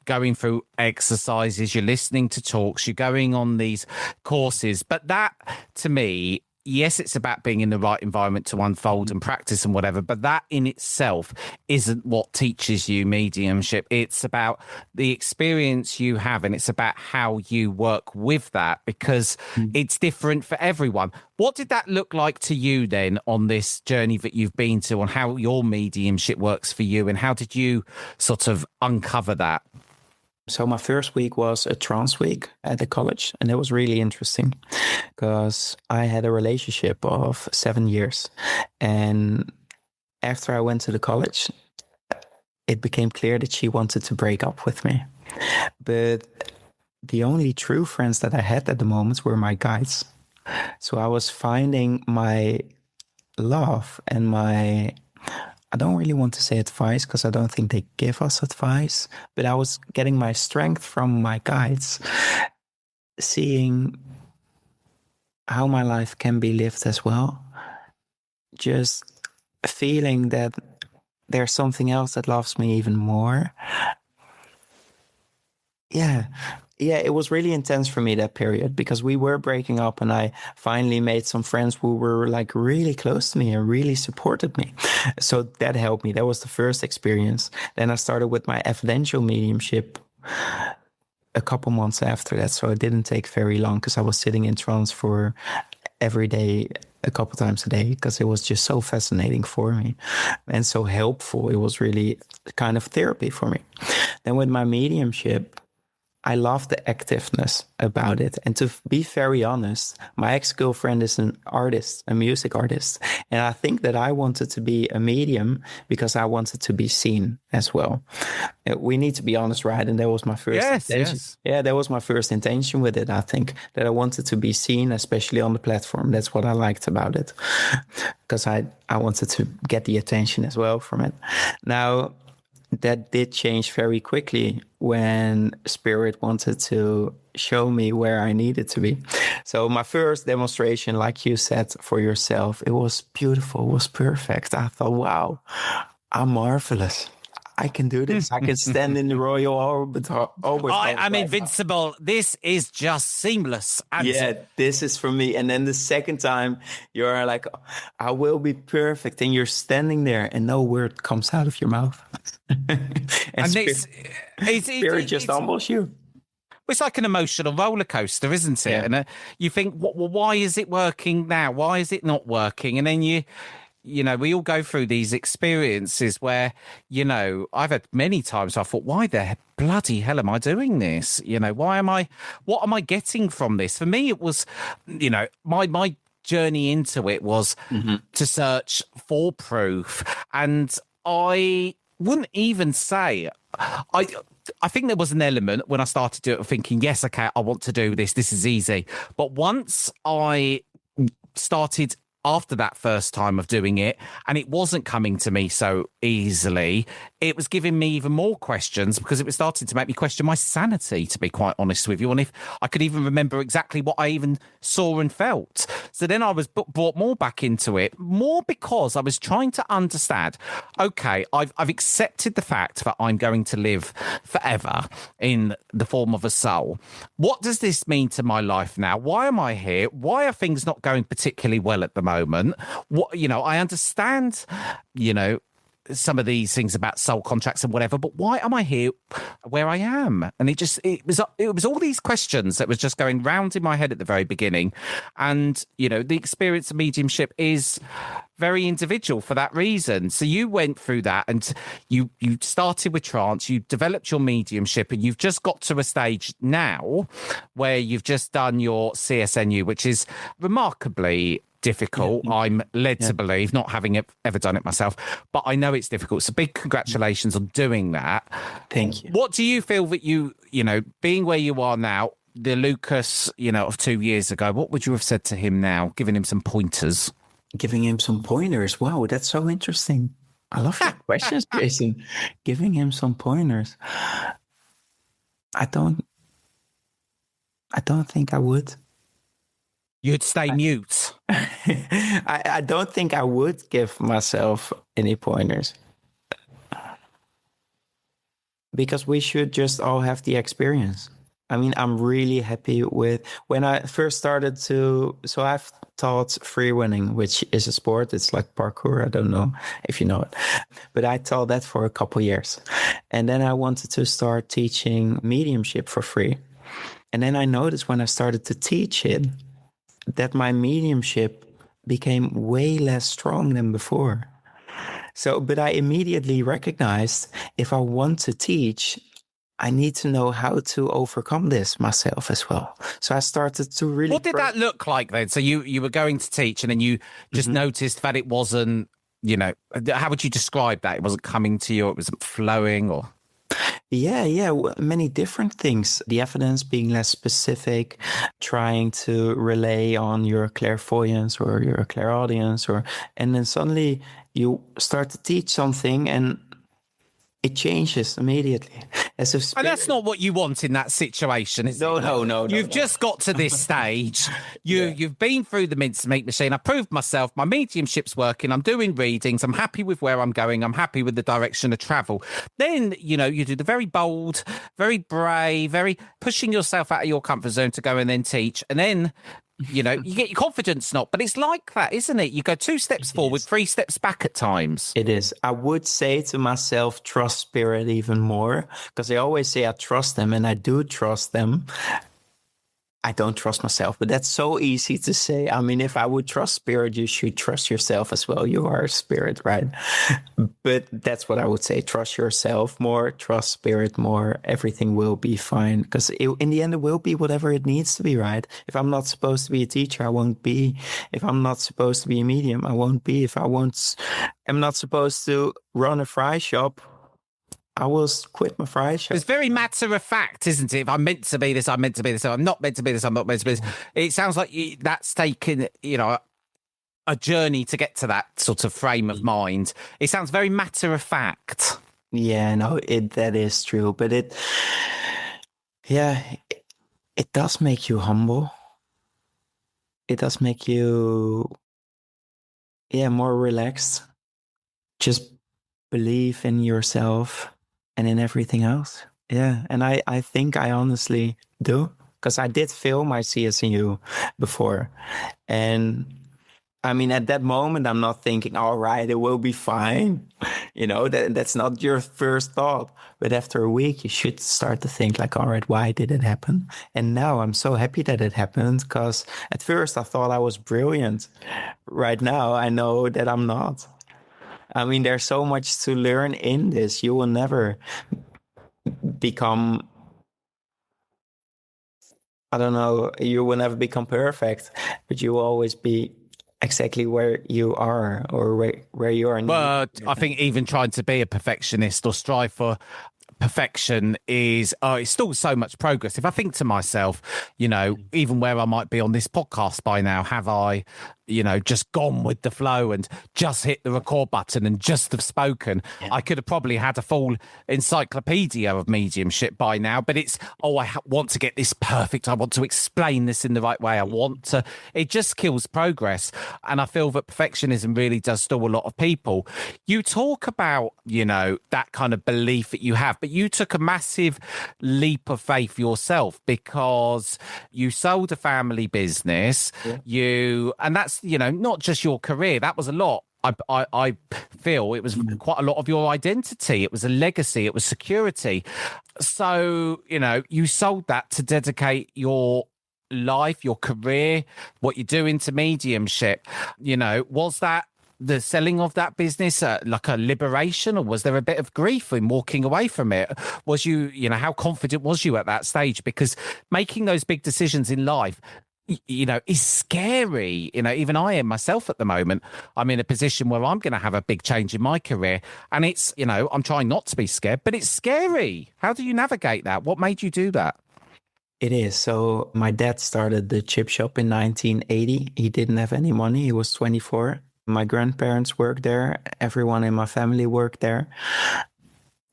Speaker 3: going through exercises, you're listening to talks, you're going on these courses. But that, to me, yes, it's about being in the right environment to unfold and practice and whatever, but that in itself isn't what teaches you mediumship. It's about the experience you have, and it's about how you work with that, because it's different for everyone. What did that look like to you then on this journey that you've been to, on how your mediumship works for you, and how did you sort of uncover that?
Speaker 2: So my first week was a trance week at the college, and it was really interesting because I had a relationship of 7 years. And after I went to the college, it became clear that she wanted to break up with me. But the only true friends that I had at the moment were my guides. So I was finding my love and my... I don't really want to say advice because I don't think they give us advice, but I was getting my strength from my guides, seeing how my life can be lived as well. Just feeling that there's something else that loves me even more. Yeah, it was really intense for me that period, because we were breaking up and I finally made some friends who were like really close to me and really supported me. So that helped me. That was the first experience. Then I started with my evidential mediumship a couple months after that. So it didn't take very long because I was sitting in trance for every day, a couple times a day, because it was just so fascinating for me and so helpful. It was really kind of therapy for me. Then with my mediumship, I love the activeness about it. And to be very honest, my ex-girlfriend is an artist, a music artist. And I think that I wanted to be a medium because I wanted to be seen as well. We need to be honest, right? And that was my first intention. Yes. Yeah, that was my first intention with it, I think, that I wanted to be seen, especially on the platform. That's what I liked about it, because I wanted to get the attention as well from it. Now, that did change very quickly when Spirit wanted to show me where I needed to be. So my first demonstration, like you said for yourself, it was beautiful, it was perfect. I thought, wow, I'm marvelous. I can do this. I can stand in the royal orbit.
Speaker 3: I'm invincible. This is just seamless.
Speaker 2: Yeah, this is for me. And then the second time, you're like, I will be perfect. And you're standing there and no word comes out of your mouth. and Spirit just humbles you.
Speaker 3: It's like an emotional roller coaster, isn't it? Yeah. And you think, well, why is it working now? Why is it not working? And then you know, we all go through these experiences where, you know, I've had many times I thought, why the bloody hell am I doing this? You know, what am I getting from this? For me, it was, you know, my journey into it was to search for proof. And I wouldn't even say, I think there was an element when I started doing it of thinking, yes, okay, I want to do this. This is easy. But once I started after that first time of doing it, and it wasn't coming to me so easily, it was giving me even more questions because it was starting to make me question my sanity, to be quite honest with you, and if I could even remember exactly what I even saw and felt. So then I was brought more back into it, more because I was trying to understand, okay, I've accepted the fact that I'm going to live forever in the form of a soul. What does this mean to my life now? Why am I here? Why are things not going particularly well at the moment? What, I understand, some of these things about soul contracts and whatever, but why am I here where I am? And it was all these questions that was just going round in my head at the very beginning. And, the experience of mediumship is very individual for that reason. So you went through that and you started with trance, you developed your mediumship, and you've just got to a stage now where you've just done your CSNU, which is remarkably difficult. Yeah. I'm led to believe, not having ever done it myself, but I know it's difficult. So big congratulations on doing that.
Speaker 2: Thank you.
Speaker 3: What do you feel that you being where you are now, the Lucas, of 2 years ago, what would you have said to him now, giving him some pointers?
Speaker 2: Giving him some pointers. Wow, that's so interesting. I love your questions, Jason. Giving him some pointers. I don't think I would.
Speaker 3: You'd stay mute.
Speaker 2: I don't think I would give myself any pointers. Because we should just all have the experience. I mean, I'm really happy with when I first started so I've taught free running, which is a sport. It's like parkour. I don't know if you know it, but I taught that for a couple years. And then I wanted to start teaching mediumship for free. And then I noticed when I started to teach it, that my mediumship became way less strong than before. But I immediately recognized if I want to teach, I need to know how to overcome this myself as well. So I started to really...
Speaker 3: What did that look like then? So you were going to teach and then you just noticed that it wasn't, how would you describe that? It wasn't coming to you, it wasn't flowing or...
Speaker 2: Yeah, many different things. The evidence being less specific, trying to relay on your clairvoyance or your clairaudience, and then suddenly you start to teach something and it changes immediately. As if
Speaker 3: and that's not what you want in that situation, is it?
Speaker 2: No.
Speaker 3: You've just got to this stage. You've been through the mincemeat machine. I proved myself. My mediumship's working. I'm doing readings. I'm happy with where I'm going. I'm happy with the direction of travel. Then, you do the very bold, very brave, very pushing yourself out of your comfort zone to go and then teach. And then... you get your confidence knocked, but it's like that, isn't it? You go 2 steps forward, 3 steps back at times.
Speaker 2: It is. I would say to myself, trust spirit even more, because I always say I trust them, and I do trust them. I don't trust myself, but that's so easy to say. I mean, if I would trust spirit, you should trust yourself as well. You are a spirit, right? But that's what I would say. Trust yourself more, trust spirit more. Everything will be fine, because in the end, it will be whatever it needs to be, right? If I'm not supposed to be a teacher, I won't be. If I'm not supposed to be a medium, I won't be. If I'm not supposed to run a fry shop, I will quit my fry shop.
Speaker 3: It's very matter of fact, isn't it? If I'm meant to be this, I'm meant to be this. If I'm not meant to be this, I'm not meant to be this. It sounds like that's taken, a journey to get to that sort of frame of mind. It sounds very matter of fact.
Speaker 2: Yeah, no, that is true. But it does make you humble. It does make you, more relaxed. Just believe in yourself and in everything else. Yeah, and I think I honestly do, because I did fail my CSNU before. And I mean, at that moment, I'm not thinking, all right, it will be fine. That's not your first thought. But after a week, you should start to think like, all right, why did it happen? And now I'm so happy that it happened, because at first I thought I was brilliant. Right now, I know that I'm not. I mean, there's so much to learn in this. You will never become, you will never become perfect, but you will always be exactly where you are, or where you are.
Speaker 3: Well, I think even trying to be a perfectionist or strive for perfection is, it's still so much progress. If I think to myself, even where I might be on this podcast by now, have I, just gone with the flow and just hit the record button and just have spoken, I could have probably had a full encyclopedia of mediumship by now. But it's, I want to get this perfect. I want to explain this in the right way. It just kills progress. And I feel that perfectionism really does stall a lot of people. You talk about, that kind of belief that you have, but you took a massive leap of faith yourself because you sold a family business. And that's, not just your career. That was a lot. I feel it was quite a lot of your identity. It was a legacy. It was security. So, you sold that to dedicate your life, your career, what you do into mediumship. Was that the selling of that business like a liberation, or was there a bit of grief in walking away from it? Was you, how confident was you at that stage? Because making those big decisions in life, is scary. Even I am myself at the moment. I'm in a position where I'm going to have a big change in my career. And it's, I'm trying not to be scared, but it's scary. How do you navigate that? What made you do that?
Speaker 2: It is. So my dad started the chip shop in 1980. He didn't have any money. He was 24. My grandparents worked there. Everyone in my family worked there.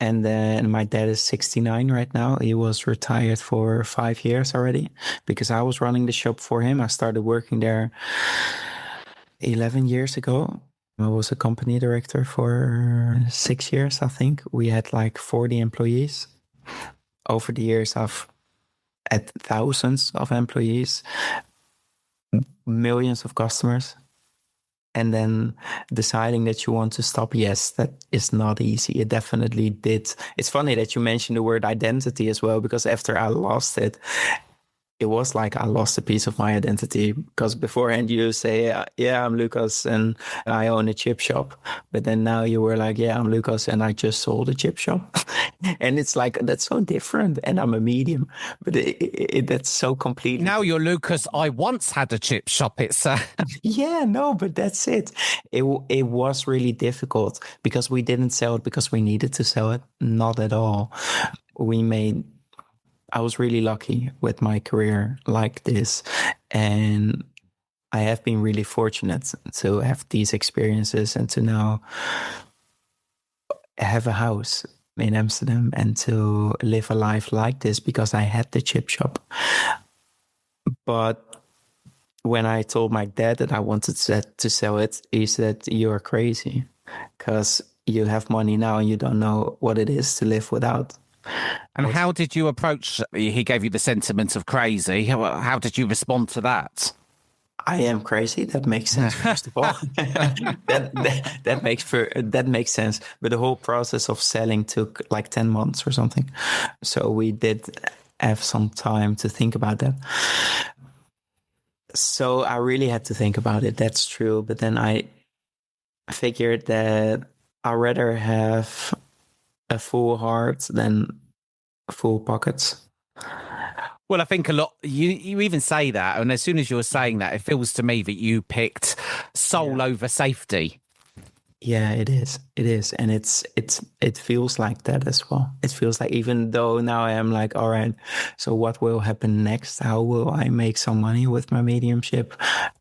Speaker 2: And then my dad is 69 right now. He was retired for 5 years already because I was running the shop for him. I started working there 11 years ago. I was a company director for 6 years, I think. We had like 40 employees. Over the years, I've had thousands of employees, millions of customers. And then deciding that you want to stop, yes, that is not easy. It definitely did. It's funny that you mentioned the word identity as well, because after I lost it, it was like I lost a piece of my identity, because beforehand you say, yeah, I'm Lucas and I own a chip shop. But then now you were like, yeah, I'm Lucas and I just sold a chip shop. And it's like, that's so different. And I'm a medium, but that's so completely.
Speaker 3: Now you're Lucas. I once had a chip shop. It's
Speaker 2: yeah, no, but that's it. It was really difficult because we didn't sell it because we needed to sell it. Not at all. I was really lucky with my career like this. And I have been really fortunate to have these experiences and to now have a house in Amsterdam and to live a life like this because I had the chip shop. But when I told my dad that I wanted to sell it, he said, "You're crazy because you have money now and you don't know what it is to live without."
Speaker 3: And how did you approach? He gave you the sentiment of crazy. How did you respond to that?
Speaker 2: I am crazy. That makes sense. First of all, that makes sense. But the whole process of selling took like 10 months or something. So we did have some time to think about that. So I really had to think about it. That's true. But then I figured that I'd rather have a full heart than full pockets.
Speaker 3: Well, I think a lot, you even say that, and as soon as you're saying that, it feels to me that you picked soul over safety.
Speaker 2: Yeah, it is. It is. And it feels like that as well. It feels like, even though now I am like, all right, so what will happen next? How will I make some money with my mediumship?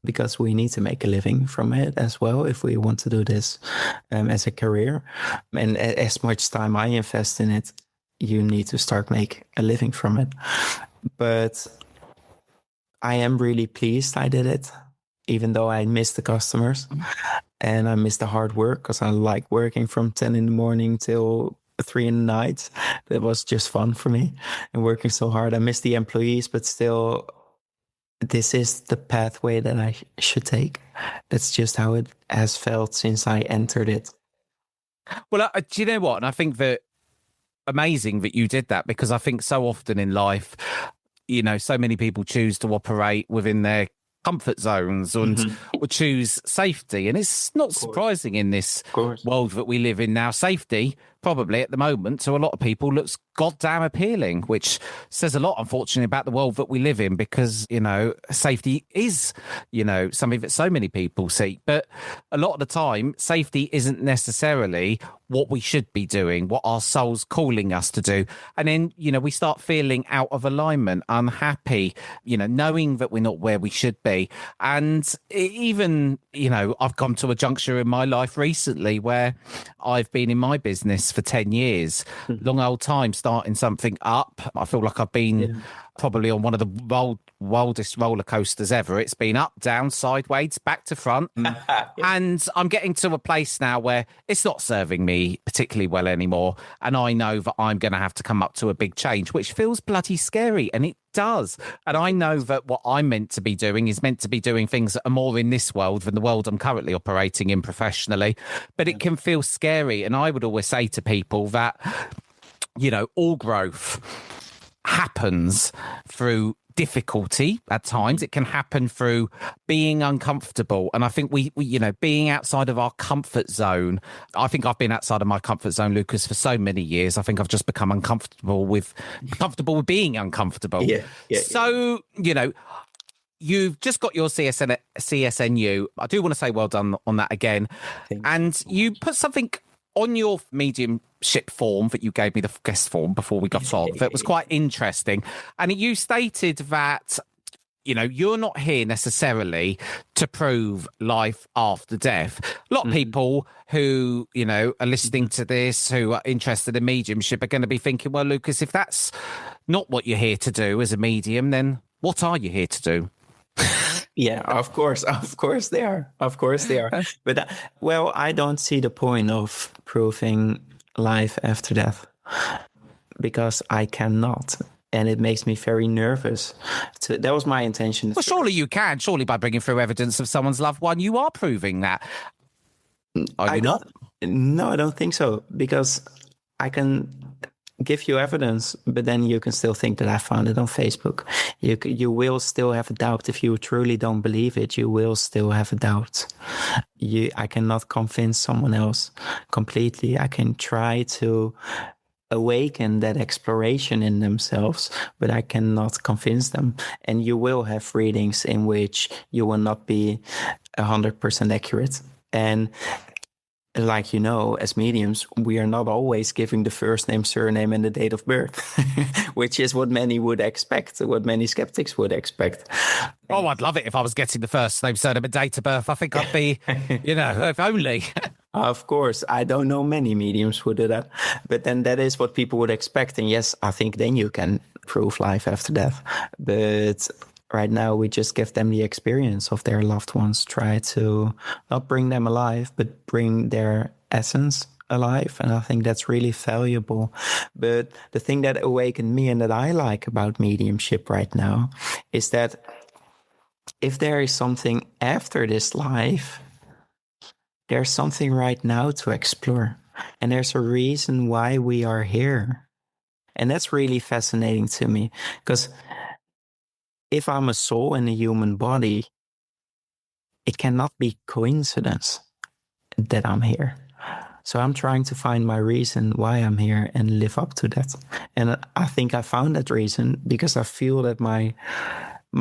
Speaker 2: Because we need to make a living from it as well if we want to do this as a career. And as much time I invest in it, you need to start make a living from it. But I am really pleased I did it, even though I missed the customers. And I miss the hard work because I like working from 10 in the morning till 3 in the night. That was just fun for me and working so hard. I miss the employees, but still, this is the pathway that I should take. That's just how it has felt since I entered it.
Speaker 3: Well, do you know what? And I think that amazing that you did that, because I think so often in life, so many people choose to operate within their comfort zones and choose safety. And it's not surprising in this world that we live in now. Safety probably at the moment to a lot of people looks goddamn appealing, which says a lot, unfortunately, about the world that we live in, because, safety is, something that so many people seek. But a lot of the time, safety isn't necessarily what we should be doing, what our soul's calling us to do. And then, we start feeling out of alignment, unhappy, knowing that we're not where we should be. And even, I've come to a juncture in my life recently where I've been in my business for 10 years, long old time starting something up. I feel like I've been probably on one of the wildest roller coasters ever. It's been up, down, sideways, back to front. And I'm getting to a place now where it's not serving me particularly well anymore. And I know that I'm going to have to come up to a big change, which feels bloody scary. And it does. And I know that what I'm meant to be doing is meant to be doing things that are more in this world than the world I'm currently operating in professionally. But it can feel scary. And I would always say to people that, all growth happens through difficulty at times. It can happen through being uncomfortable. And I think we being outside of our comfort zone. I think I've been outside of my comfort zone, Lucas, for so many years. I think I've just become comfortable with being uncomfortable. So, you've just got your CSNU. I do want to say well done on that again. And you put something on your mediumship form that you gave me, the guest form, before we got on, that was quite interesting. And you stated that, you're not here necessarily to prove life after death. A lot of people who, are listening to this, who are interested in mediumship, are going to be thinking, well, Lucas, if that's not what you're here to do as a medium, then what are you here to do?
Speaker 2: Yeah, of course they are. But I don't see the point of proving life after death, because I cannot, and it makes me very nervous. That was my intention.
Speaker 3: Well, surely you can. Surely by bringing through evidence of someone's loved one, you are proving that. Are you not?
Speaker 2: No, I don't think so, because I can give you evidence, but then you can still think that I found it on Facebook. You will still have a doubt. If you truly don't believe it, you will still have a doubt. I cannot convince someone else completely. I can try to awaken that exploration in themselves, but I cannot convince them. And you will have readings in which you will not be 100% accurate. And like, as mediums, we are not always giving the first name, surname, and the date of birth, which is what many would expect, what many skeptics would expect.
Speaker 3: Oh, I'd love it if I was getting the first name, surname, and date of birth. I think I'd be, if only.
Speaker 2: Of course, I don't know many mediums who do that, but then that is what people would expect. And yes, I think then you can prove life after death. But right now, we just give them the experience of their loved ones, try to not bring them alive, but bring their essence alive. And I think that's really valuable. But the thing that awakened me and that I like about mediumship right now is that if there is something after this life, there's something right now to explore. And there's a reason why we are here. And that's really fascinating to me, because if I'm a soul in a human body, it cannot be coincidence that I'm here. So I'm trying to find my reason why I'm here and live up to that. And I think I found that reason because I feel that my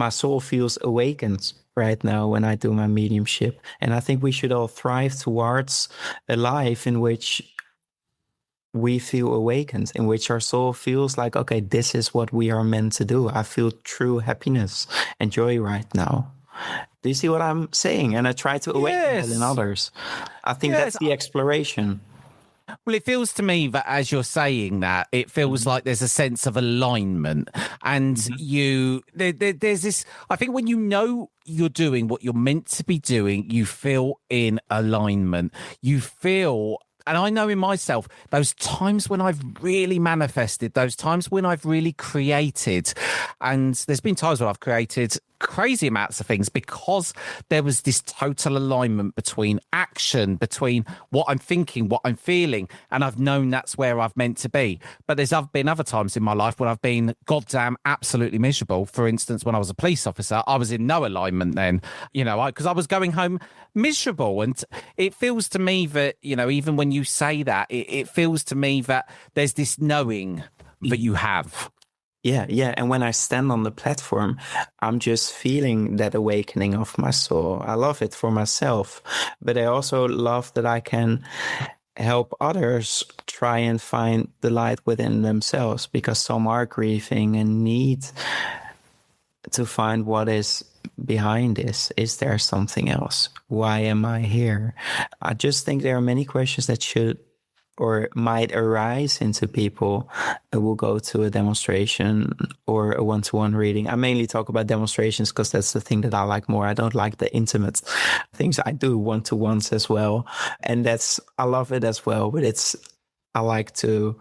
Speaker 2: soul feels awakened right now when I do my mediumship. And I think we should all thrive towards a life in which we feel awakened, in which our soul feels like, okay, this is what we are meant to do. I feel true happiness and joy right now. Do you see what I'm saying? And I try to awaken that in others. I think that's the exploration.
Speaker 3: Well, it feels to me that as you're saying that, it feels like there's a sense of alignment. And there's this, I think when you know you're doing what you're meant to be doing, you feel in alignment. You feel, and I know in myself, those times when I've really manifested, those times when I've really created, and there's been times when I've created crazy amounts of things because there was this total alignment between action, between what I'm thinking, what I'm feeling, and I've known that's where I've meant to be. But there's been other times in my life when I've been goddamn absolutely miserable. For instance, when I was a police officer, I was in no alignment then, because I was going home miserable. And it feels to me that, even when you say that, it feels to me that there's this knowing that you have.
Speaker 2: Yeah. And when I stand on the platform, I'm just feeling that awakening of my soul. I love it for myself, but I also love that I can help others try and find the light within themselves, because some are grieving and need to find what is behind this. Is there something else? Why am I here? I just think there are many questions that should or might arise into people who will go to a demonstration or a one-to-one reading. I mainly talk about demonstrations because that's the thing that I like more. I don't like the intimate things. I do one-to-ones as well. And I love it as well, but I like to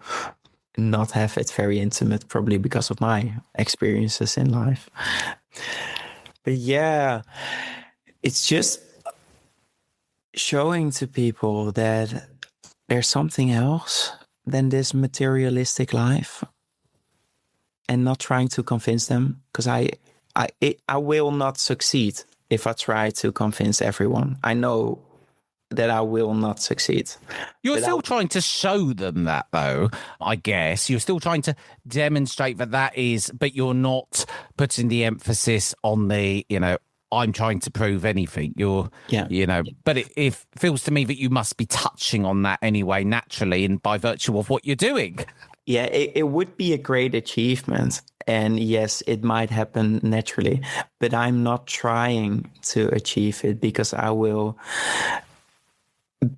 Speaker 2: not have it very intimate, probably because of my experiences in life. But yeah, it's just showing to people that there's something else than this materialistic life, and not trying to convince them, because I will not succeed if I try to convince everyone. I know that I will not succeed.
Speaker 3: You're still trying to show them that, though, I guess. You're still trying to demonstrate that is, but you're not putting the emphasis on the, I'm trying to prove anything. But it feels to me that you must be touching on that anyway, naturally, and by virtue of what you're doing.
Speaker 2: Yeah, it would be a great achievement. And yes, it might happen naturally, but I'm not trying to achieve it, because I will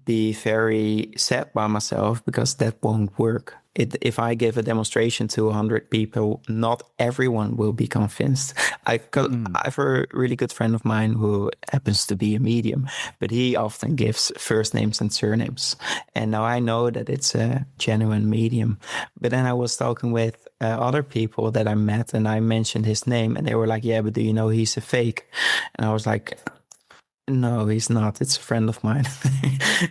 Speaker 2: be very sad by myself, because that won't work. If I give a demonstration to 100 people, not everyone will be convinced. I have a really good friend of mine who happens to be a medium, but he often gives first names and surnames. And now I know that it's a genuine medium. But then I was talking with other people that I met, and I mentioned his name, and they were like, yeah, but do you know he's a fake? And I was like, no, he's not. It's a friend of mine.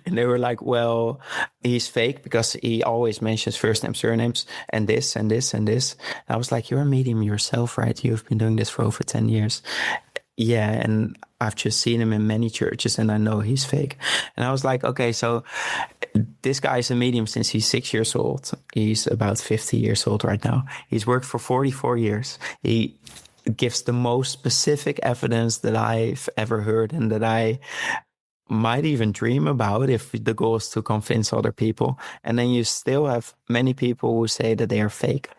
Speaker 2: And they were like, well, he's fake because he always mentions first name, surnames, and this and this and this. And I was like, you're a medium yourself, right? You've been doing this for over 10 years. Yeah, and I've just seen him in many churches, and I know he's fake. And I was like, okay, so this guy is a medium since he's 6 years old. He's about 50 years old right now. He's worked for 44 years. He gives the most specific evidence that I've ever heard, and that I might even dream about if the goal is to convince other people. And then you still have many people who say that they are fake.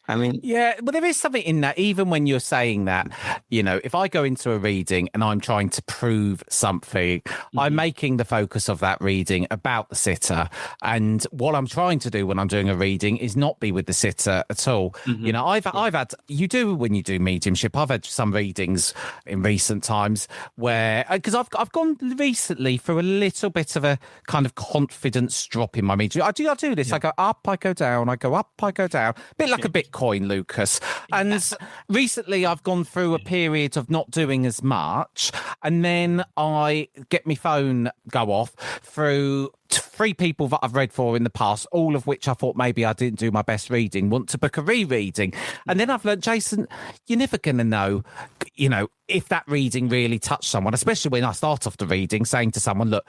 Speaker 2: I mean,
Speaker 3: yeah, well, there is something in that. Even when you're saying that, if I go into a reading and I'm trying to prove something, I'm making the focus of that reading about the sitter. And what I'm trying to do when I'm doing a reading is not be with the sitter at all. I've had, you do when you do mediumship, I've had some readings in recent times where, because I've gone recently through a little bit of a kind of confidence drop in my medium. I do this. Yeah. I go up, I go down, I go up, I go down. A bit like a Bitcoin, Lucas. And recently I've gone through a period of not doing as much, and then I get my phone go off through 3 people that I've read for in the past, all of which I thought maybe I didn't do my best reading, want to book a rereading. And then I've learned, Jason, you're never going to know, if that reading really touched someone, especially when I start off the reading saying to someone, look,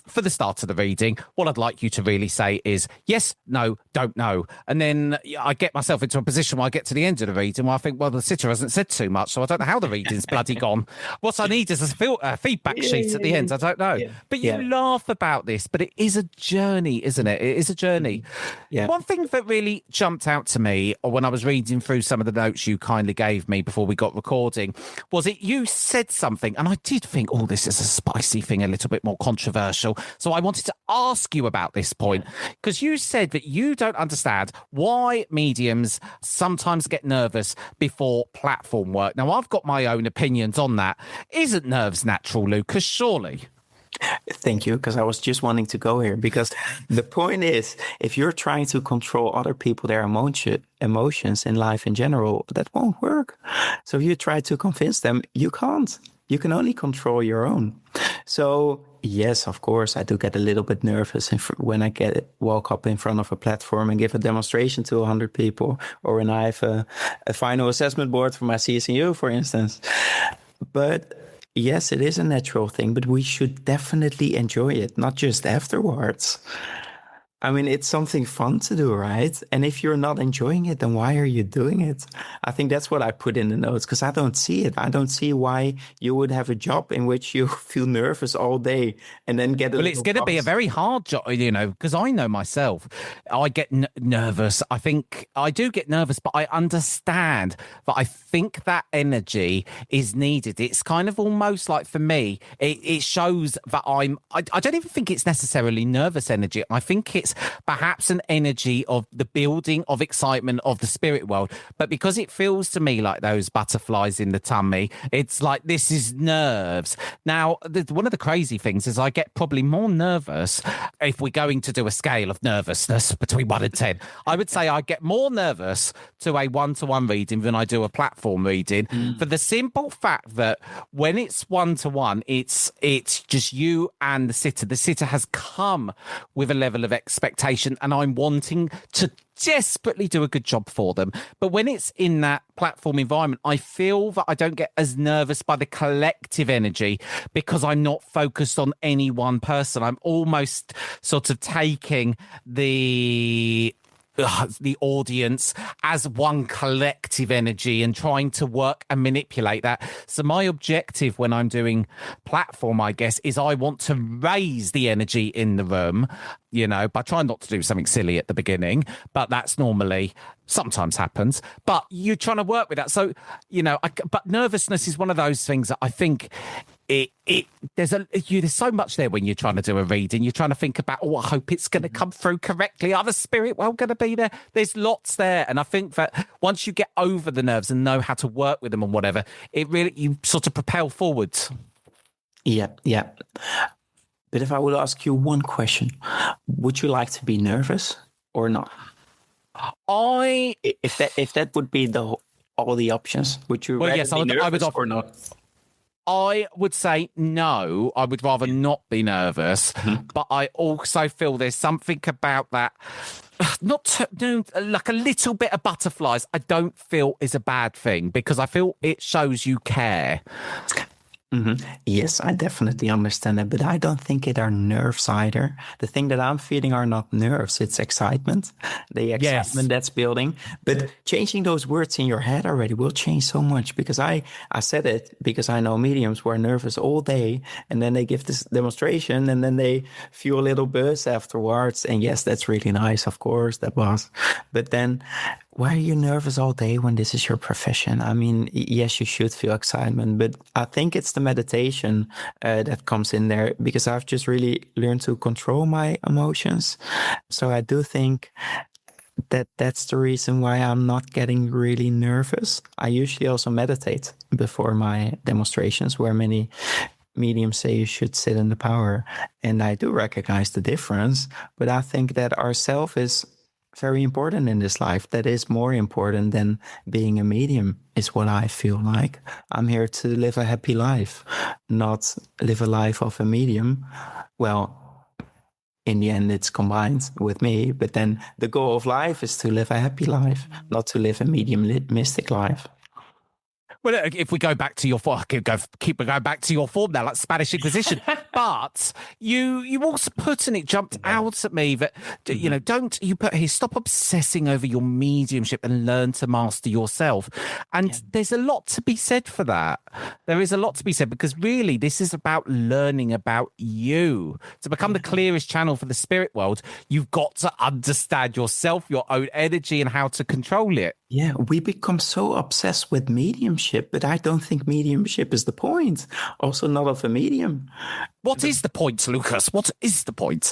Speaker 3: for the start of the reading, what I'd like you to really say is yes, no, don't know. And then I get myself into a position where I get to the end of the reading where I think, well, the sitter hasn't said too much, so I don't know how the reading's bloody gone. What I need is a feedback sheet at the end. I don't know. Yeah. But you laugh about this, but it is a journey, isn't it? It is a journey. Yeah. One thing that really jumped out to me when I was reading through some of the notes you kindly gave me before we got recording was that you said something, and I did think, oh, this is a spicy thing, a little bit more controversial. So I wanted to ask you about this point, because you said that you don't understand why mediums sometimes get nervous before platform work. Now, I've got my own opinions on that. Isn't nerves natural, Lucas? Surely.
Speaker 2: Thank you, because I was just wanting to go here. Because the point is, if you're trying to control other people, their emotions in life in general, that won't work. So if you try to convince them, you can't. You can only control your own. So yes, of course, I do get a little bit nervous when I walk up in front of a platform and give a demonstration to 100 people, or when I have a final assessment board for my CSNU, for instance. But yes, it is a natural thing, but we should definitely enjoy it, not just afterwards. I mean, it's something fun to do, right? And if you're not enjoying it, then why are you doing it? I think that's what I put in the notes, because I don't see it. I don't see why you would have a job in which you feel nervous all day and then get a
Speaker 3: Well, it's going to be a very hard job, because I know myself. I get nervous. I think I do get nervous, but I understand that I think that energy is needed. It's kind of almost like, for me, it shows that I don't even think it's necessarily nervous energy. I think it's perhaps an energy of the building of excitement of the spirit world. But because it feels to me like those butterflies in the tummy, it's like this is nerves. Now, one of the crazy things is I get probably more nervous if we're going to do a scale of nervousness between 1 and 10. I would say I get more nervous to a one-to-one reading than I do a platform reading, for the simple fact that when it's one-to-one, it's just you and the sitter. The sitter has come with a level of expectation, and I'm wanting to desperately do a good job for them. But when it's in that platform environment, I feel that I don't get as nervous by the collective energy, because I'm not focused on any one person. I'm almost sort of taking the audience as one collective energy and trying to work and manipulate that. So my objective when I'm doing platform, I guess, is I want to raise the energy in the room, by trying not to do something silly at the beginning, but that's normally sometimes happens. But you're trying to work with that. So, but nervousness is one of those things that I think there's so much there when you're trying to do a reading. You're trying to think about, I hope it's going to come through correctly. Are the spirit well going to be there? There's lots there. And I think that once you get over the nerves and know how to work with them and whatever, you sort of propel forwards.
Speaker 2: Yeah. But if I would ask you one question, would you like to be nervous or not? If that would be all the options, would you rather be nervous or not?
Speaker 3: I would say no. I would rather not be nervous, but I also feel there's something about that. Like a little bit of butterflies, I don't feel is a bad thing, because I feel it shows you care.
Speaker 2: Mm-hmm. Yes, I definitely understand that, but I don't think it are nerves either. The thing that I'm feeling are not nerves, it's excitement. The excitement that's building. But changing those words in your head already will change so much, because I said it because I know mediums who are nervous all day, and then they give this demonstration and then they feel a little buzz afterwards. And yes, that's really nice, of course, that was. But then why are you nervous all day when this is your profession? I mean, yes, you should feel excitement, but I think it's the meditation that comes in there, because I've just really learned to control my emotions. So I do think that's the reason why I'm not getting really nervous. I usually also meditate before my demonstrations, where many mediums say you should sit in the power. And I do recognize the difference, but I think that our self is very important in this life. That is more important than being a medium, is what I feel like. I'm here to live a happy life, not live a life of a medium. Well, in the end, it's combined with me, but then the goal of life is to live a happy life, not to live a medium mystic life.
Speaker 3: Well, if we go back to your form, keep going back to your form now, like Spanish Inquisition. But you also put, and it jumped out at me that, don't you put here, stop obsessing over your mediumship and learn to master yourself. And there's a lot to be said for that. There is a lot to be said, because really this is about learning about you. To become the clearest channel for the spirit world, you've got to understand yourself, your own energy, and how to control it.
Speaker 2: Yeah, we become so obsessed with mediumship, but I don't think mediumship is the point. Also not of a medium.
Speaker 3: What is the point, Lucas? What is the point?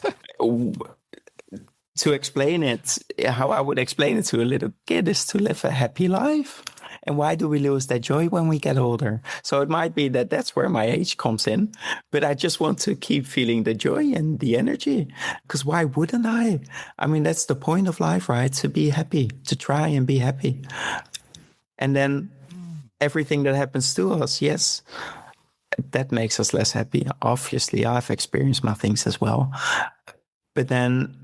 Speaker 2: To explain it, how I would explain it to a little kid is to live a happy life. And why do we lose that joy when we get older? So it might be that that's where my age comes in, but I just want to keep feeling the joy and the energy, because why wouldn't I? I mean, that's the point of life, right? To be happy, to try and be happy. And then everything that happens to us, yes, that makes us less happy. Obviously, I've experienced my things as well. But then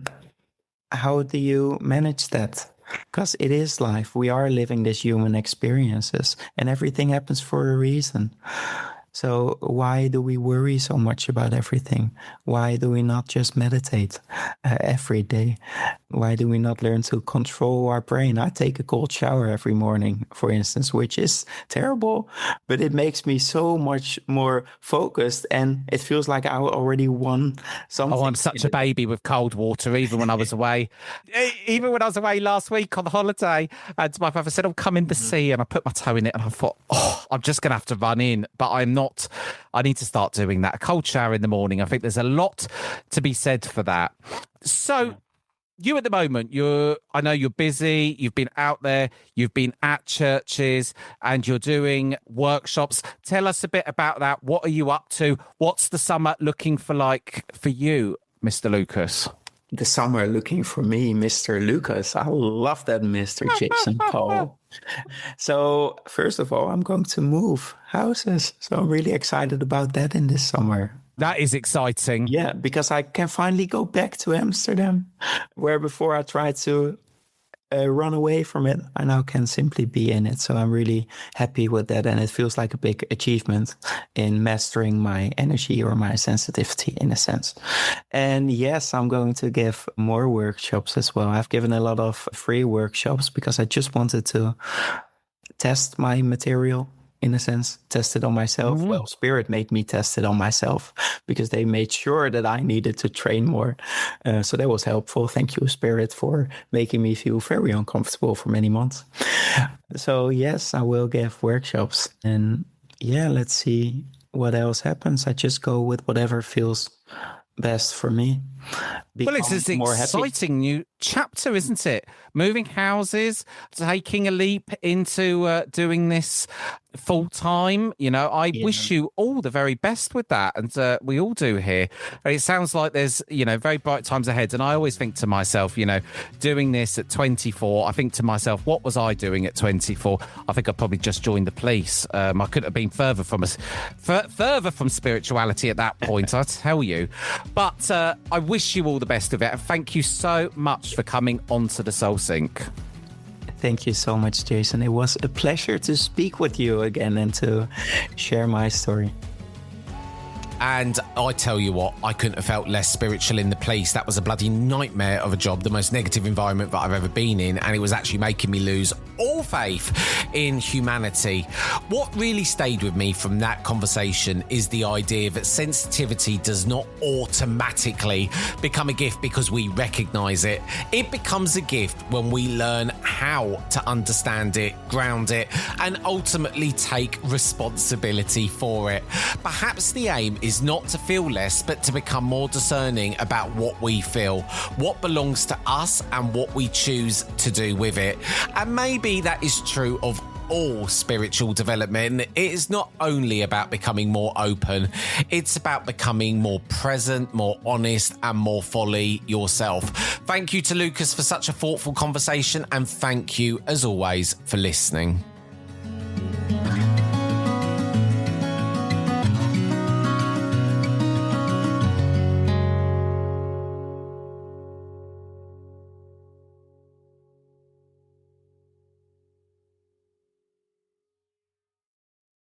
Speaker 2: how do you manage that? Because it is life. We are living these human experiences, and everything happens for a reason. So why do we worry so much about everything? Why do we not just meditate every day? Why do we not learn to control our brain? I take a cold shower every morning, for instance, which is terrible, but it makes me so much more focused, and it feels like I already won something.
Speaker 3: Oh, I'm such a baby with cold water, even when I was away. Even when I was away last week on holiday, and my brother said, "Oh, come in the sea," and I put my toe in it, and I thought, "Oh, I'm just going to have to run in," but I'm not. I need to start doing that. A cold shower in the morning. I think there's a lot to be said for that. So you at the moment, I know you're busy. You've been out there. You've been at churches and you're doing workshops. Tell us a bit about that. What are you up to? What's the summer looking for you, Mr. Lucas?
Speaker 2: The summer looking for me, Mr. Lucas. I love that, Mr. Jason Paul. So first of all, I'm going to move houses. So I'm really excited about that in this summer.
Speaker 3: That is exciting.
Speaker 2: Yeah, because I can finally go back to Amsterdam, where before I tried to run away from it. I now can simply be in it. So I'm really happy with that. And it feels like a big achievement in mastering my energy or my sensitivity in a sense. And yes, I'm going to give more workshops as well. I've given a lot of free workshops because I just wanted to test my material. In a sense, test it on myself. Mm-hmm. Well, Spirit made me test it on myself because they made sure that I needed to train more. So that was helpful. Thank you, Spirit, for making me feel very uncomfortable for many months. So yes, I will give workshops. And yeah, let's see what else happens. I just go with whatever feels best for me.
Speaker 3: Well, it's an exciting new chapter, isn't it? Moving houses, taking a leap into doing this full time. I wish you all the very best with that. And we all do here. It sounds like there's, very bright times ahead. And I always think to myself, doing this at 24, I think to myself, what was I doing at 24? I think I probably just joined the police. I couldn't have been further from spirituality at that point, I tell you. But I wish you all the best of it. And thank you so much for coming onto the Soul Sync.
Speaker 2: Thank you so much, Jason. It was a pleasure to speak with you again and to share my story.
Speaker 1: And I tell you what, I couldn't have felt less spiritual in the police. That was a bloody nightmare of a job, the most negative environment that I've ever been in. And it was actually making me lose all faith in humanity. What really stayed with me from that conversation is the idea that sensitivity does not automatically become a gift because we recognize it. It becomes a gift when we learn how to understand it, ground it, and ultimately take responsibility for it. Perhaps the aim is not to feel less, but to become more discerning about what we feel, what belongs to us, and what we choose to do with it. And maybe that is true of all spiritual development. It is not only about becoming more open, it's about becoming more present, more honest, and more fully yourself. Thank you to Lucas for such a thoughtful conversation, and thank you, as always, for listening.